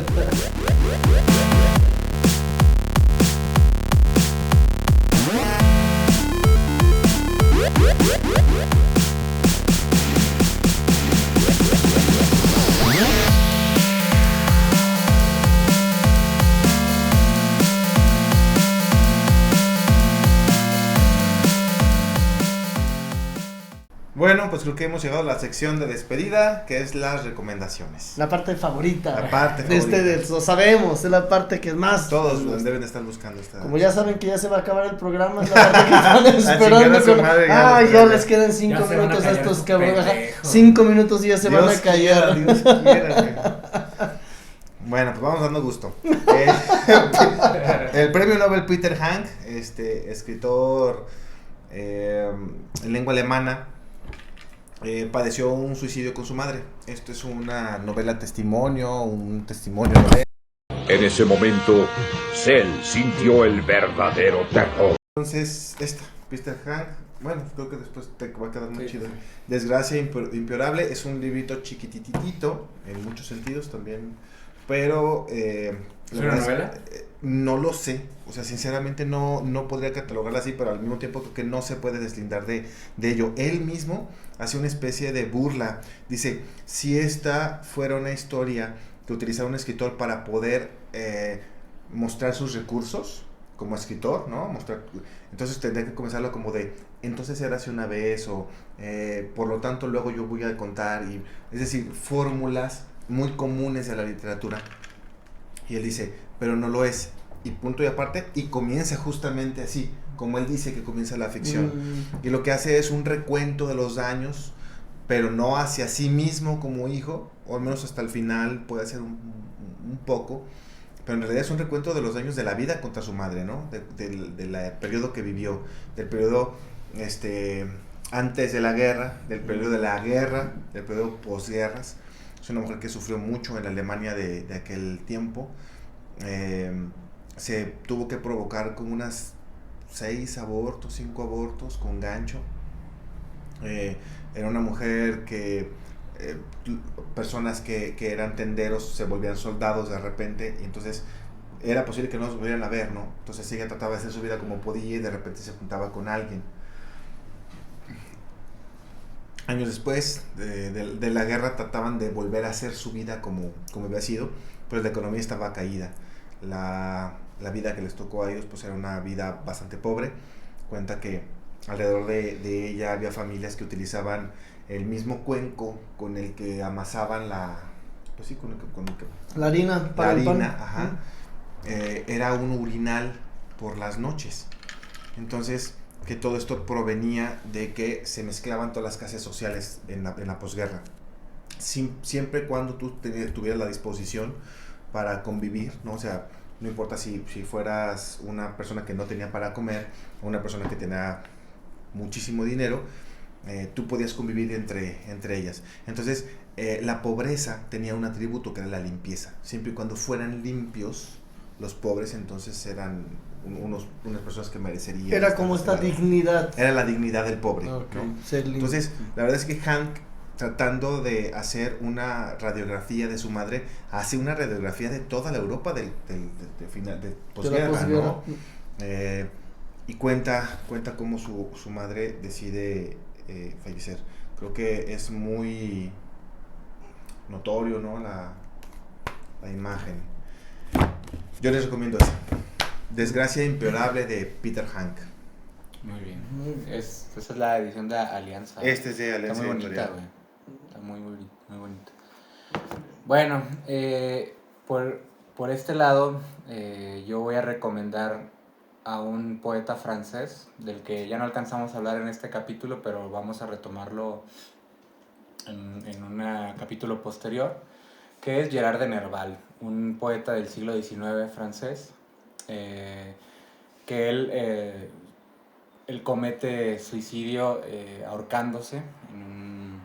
Bueno, pues creo que hemos llegado a la sección de despedida, que es las recomendaciones. La parte favorita. La parte de favorita. lo sabemos, es la parte que más. Todos deben estar buscando esta. Como ya saben que ya se va a acabar el programa, es la parte que están esperando. Ya les quedan 5 minutos a estos cabrones. 5 minutos y ya se van a callar. Dios quiera. Bueno, pues vamos dando gusto. El premio Nobel Peter Hank, escritor en lengua alemana, padeció un suicidio con su madre. Esto es una novela testimonio, un testimonio de... En ese momento, Cell sintió el verdadero terror. Entonces, Peter Hank, bueno, creo que después te va a quedar muy chido. Desgracia impeorable, es un librito chiquititito, en muchos sentidos también. pero... ¿Es una novela? No lo sé, o sea, sinceramente no podría catalogarla así, pero al mismo tiempo creo que no se puede deslindar de ello. Él mismo hace una especie de burla, dice, si esta fuera una historia que utilizara un escritor para poder mostrar sus recursos como escritor, ¿no? Entonces tendría que comenzarlo como de, entonces era hace una vez, o por lo tanto luego yo voy a contar, y, es decir, fórmulas muy comunes de la literatura. Y él dice, pero no lo es, y punto y aparte, y comienza justamente así, como él dice que comienza la ficción. Y lo que hace es un recuento de los daños, pero no hacia sí mismo como hijo, o al menos hasta el final puede ser un poco, pero en realidad es un recuento de los daños de la vida contra su madre, ¿no? Del periodo que vivió, del periodo antes de la guerra, del periodo de la guerra, del periodo posguerras. Es una mujer que sufrió mucho en la Alemania de aquel tiempo. Se tuvo que provocar como unas 5 abortos con gancho. Era una mujer que personas que eran tenderos se volvían soldados de repente, y entonces era posible que no los volvieran a ver, ¿no? Entonces ella trataba de hacer su vida como podía y de repente se juntaba con alguien. Años después de la guerra trataban de volver a hacer su vida como había sido, pero la economía estaba caída. La vida que les tocó a ellos pues era una vida bastante pobre. Cuenta que alrededor de ella había familias que utilizaban el mismo cuenco con el que amasaban la harina para el pan. Ajá. Era un urinal por las noches. Entonces, que todo esto provenía de que se mezclaban todas las clases sociales en la posguerra. Siempre cuando tú tuvieras la disposición para convivir, ¿no? O sea, no importa si fueras una persona que no tenía para comer o una persona que tenía muchísimo dinero, tú podías convivir entre ellas. Entonces, la pobreza tenía un atributo que era la limpieza. Siempre y cuando fueran limpios, los pobres entonces eran unas personas que merecerían. Era como esta dignidad. Era la dignidad del pobre. Okay. ¿No? Entonces, la verdad es que Hank, tratando de hacer una radiografía de su madre, hace una radiografía de toda la Europa del final de posguerra, ¿no? Y cuenta cómo su madre decide fallecer. Creo que es muy notorio, ¿no? La imagen. Yo les recomiendo eso. Desgracia impeorable de Peter Hank. Muy bien. Esa es la edición de Alianza. Este es de Alianza. Está muy bonita, güey. Está muy bonita. Bueno, por este lado, yo voy a recomendar a un poeta francés, del que ya no alcanzamos a hablar en este capítulo, pero vamos a retomarlo en un capítulo posterior, que es Gerard de Nerval, un poeta del siglo XIX francés, que él comete suicidio ahorcándose en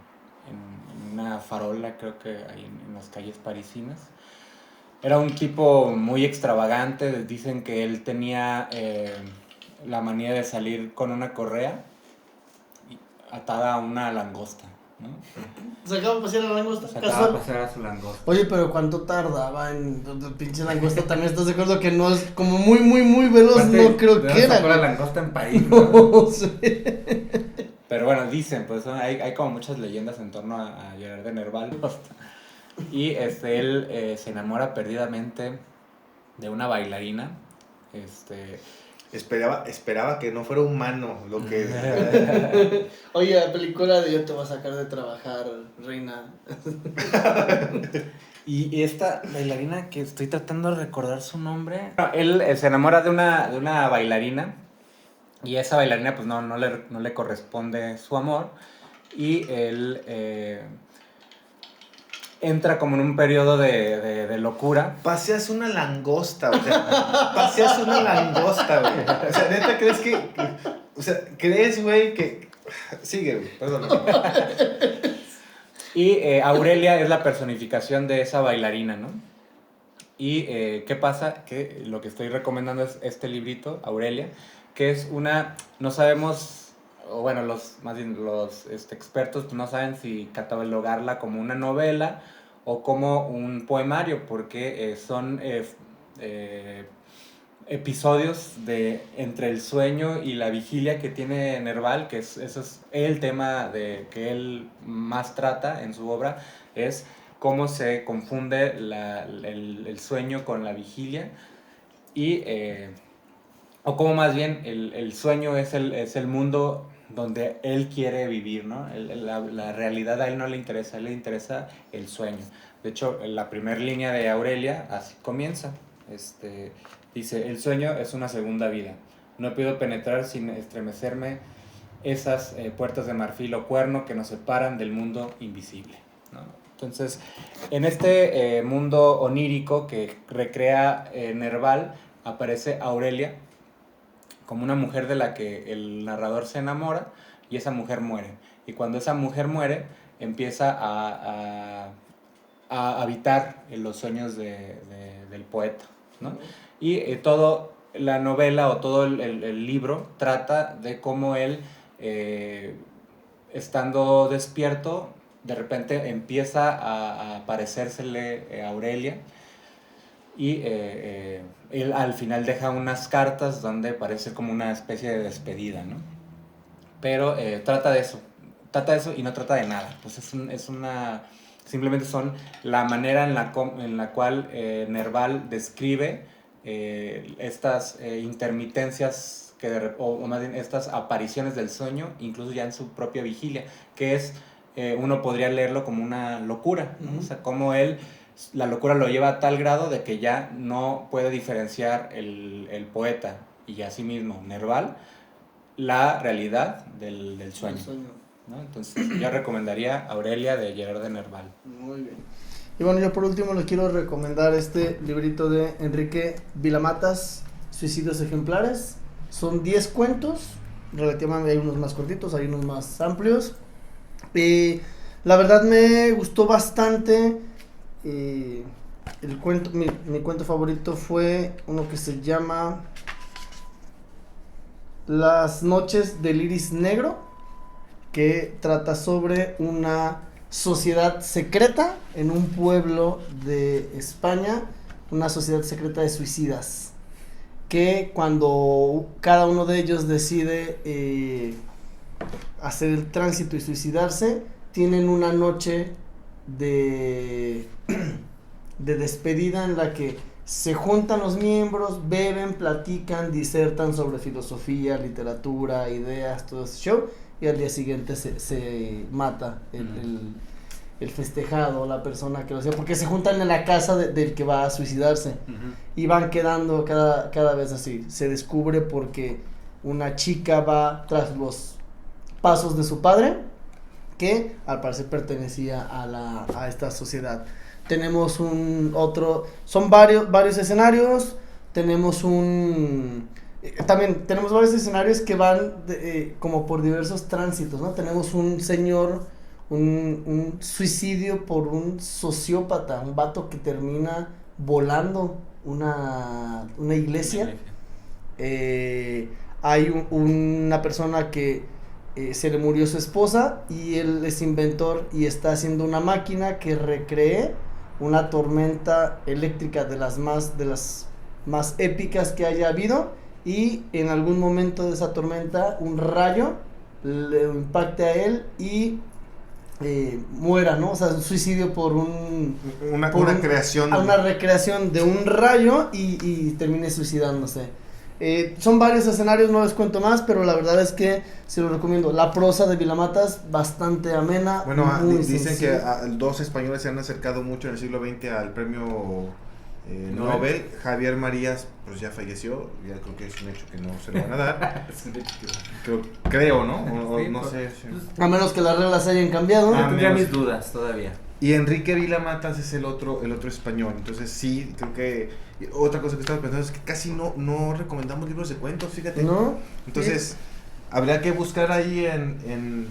una farola, creo que ahí en las calles parisinas. Era un tipo muy extravagante. Dicen que él tenía la manía de salir con una correa atada a una langosta, ¿no? ¿Sacaba a pasear a la langosta? Sacaba a pasear a su langosta. Oye, pero ¿cuánto tardaba en el pinche langosta? También estás de acuerdo que no es como muy, muy, muy veloz. No creo que era. Sacó la langosta en París, no sé. Pero bueno, dicen, pues hay como muchas leyendas en torno a Gerard de Nerval. Y él se enamora perdidamente de una bailarina. Esperaba que no fuera humano lo que... Oye, la película de Yo te voy a sacar de trabajar, reina. Y esta bailarina, que estoy tratando de recordar su nombre. Él se enamora de una bailarina, y a esa bailarina pues no le corresponde su amor, y él entra como en un periodo de locura. Paseas una langosta, o sea, paseas una langosta, güey. O sea, ¿neta crees que... O sea, crees, güey, que... Sigue, güey, perdón. Y Aurelia es la personificación de esa bailarina, ¿no? Y ¿qué pasa? Que lo que estoy recomendando es este librito, Aurelia, que es no sabemos, o bueno, los expertos no saben si catalogarla como una novela o como un poemario, porque son episodios de entre el sueño y la vigilia que tiene Nerval, que eso es el tema que él más trata en su obra, es cómo se confunde el sueño con la vigilia, y o cómo más bien el sueño es el mundo donde él quiere vivir, ¿no? La realidad a él no le interesa, a él le interesa el sueño. De hecho, la primera línea de Aurelia así comienza. Dice, el sueño es una segunda vida. No puedo penetrar sin estremecerme esas puertas de marfil o cuerno que nos separan del mundo invisible, ¿no? Entonces, en este mundo onírico que recrea Nerval, aparece Aurelia como una mujer de la que el narrador se enamora, y esa mujer muere. Y cuando esa mujer muere, empieza a habitar en los sueños del poeta, ¿no? Y toda la novela o todo el libro trata de cómo él, estando despierto, de repente empieza a aparecérsele a Aurelia, y él al final deja unas cartas donde parece como una especie de despedida, ¿no? Pero trata de eso y no trata de nada. Pues simplemente son la manera en la cual Nerval describe estas intermitencias, o más bien estas apariciones del sueño, incluso ya en su propia vigilia, que es, uno podría leerlo como una locura, ¿no? O sea, como la locura lo lleva a tal grado de que ya no puede diferenciar el poeta y asimismo Nerval la realidad del sueño, ¿no? Entonces yo recomendaría Aurelia de Gerard de Nerval. Muy bien. Y bueno, yo por último les quiero recomendar este librito de Enrique Vilamatas, Suicidios Ejemplares. Son 10 cuentos, relativamente hay unos más cortitos, hay unos más amplios. La verdad me gustó bastante. Mi cuento favorito fue uno que se llama Las noches del iris negro, que trata sobre una sociedad secreta en un pueblo de España, una sociedad secreta de suicidas, que cuando cada uno de ellos decide hacer el tránsito y suicidarse, tienen una noche de despedida en la que se juntan los miembros, beben, platican, disertan sobre filosofía, literatura, ideas, todo ese show, y al día siguiente se mata el festejado, la persona que lo hacía, porque se juntan en la casa del que va a suicidarse, y van quedando cada vez así. Se descubre porque una chica va tras los pasos de su padre, que al parecer pertenecía a esta sociedad. Tenemos son varios escenarios. Tenemos también tenemos varios escenarios que van como por diversos tránsitos, ¿no? Tenemos un señor, un suicidio por un sociópata, un vato que termina volando una iglesia. Hay una persona que se le murió su esposa, y él es inventor y está haciendo una máquina que recree una tormenta eléctrica de las más épicas que haya habido, y en algún momento de esa tormenta un rayo le impacte a él y muera, ¿no? O sea, un suicidio por una recreación de un rayo, y termine suicidándose. Son varios escenarios, no les cuento más, pero la verdad es que se lo recomiendo. La prosa de Vilamatas, bastante amena. Bueno, muy dicen sencilla. que dos españoles se han acercado mucho en el siglo XX al premio Nobel. Javier Marías pues ya falleció, ya creo que es un hecho que no se lo van a dar. creo, ¿no? Sí, no sé. Sí. A menos que las reglas hayan cambiado. Tendría mis dudas todavía. Y Enrique Vilamatas es el otro español. Entonces sí, creo que otra cosa que estaba pensando es que casi no recomendamos libros de cuentos, fíjate. ¿No? Entonces habría que buscar ahí en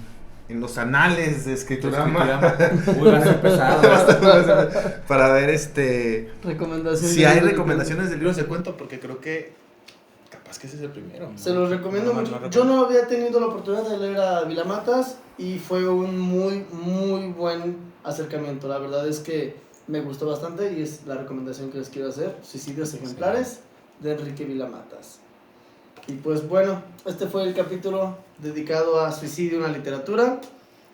los anales de Escriturama. Uy, va a ser pesado. Para ver Recomendaciones. si hay recomendaciones de libros de cuento, porque creo que capaz que ese es el primero. Se los recomiendo No, mucho. no Yo no había tenido la oportunidad de leer a Vilamatas, y fue un muy, muy buen acercamiento. La verdad es que me gustó bastante y es la recomendación que les quiero hacer, Suicidios Ejemplares, de Enrique Vilamatas. Y pues bueno, este fue el capítulo dedicado a suicidio en la literatura.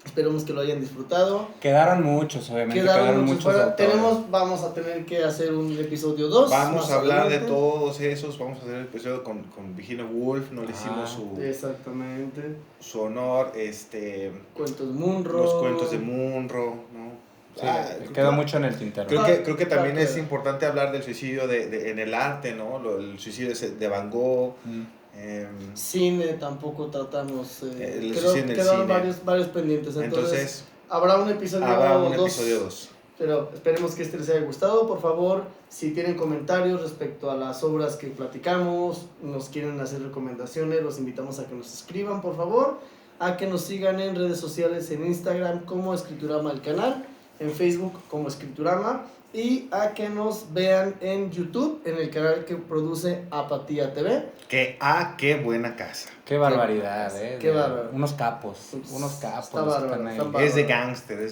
Esperemos que lo hayan disfrutado. Quedaron muchos, obviamente. Quedaron muchos fuera. autores. Vamos a tener que hacer un episodio 2. Vamos a hablar de todos esos. Vamos a hacer el episodio con Virginia Woolf. No le hicimos Exactamente. su honor. Cuentos Munro. Los cuentos de Munro, ¿no? Sí, quedó mucho en el tintero. Creo que también es importante hablar del suicidio en el arte, ¿no? El suicidio de Van Gogh. Cine tampoco tratamos. Quedaron varios pendientes. Entonces, habrá un episodio 2. Pero esperemos que este les haya gustado. Por favor, si tienen comentarios respecto a las obras que platicamos, nos quieren hacer recomendaciones, los invitamos a que nos escriban, por favor. A que nos sigan en redes sociales, en Instagram como Escriturama el canal, en Facebook como Escriturama, y a que nos vean en YouTube, en el canal que produce Apatía TV. Qué buena casa. Qué barbaridad, Qué bárbaro. Unos capos. Está bárbaro, está bárbaro. Es de gángster.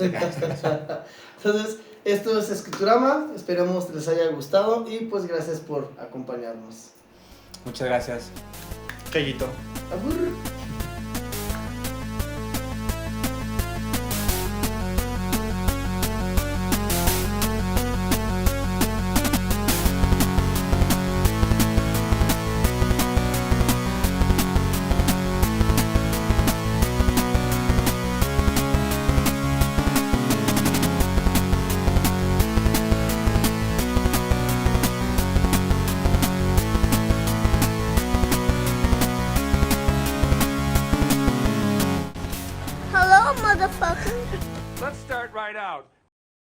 Entonces, esto es Escriturama, esperemos que les haya gustado y pues gracias por acompañarnos. Muchas gracias. Callito. Abur. Hello, motherfucker. Let's start right out.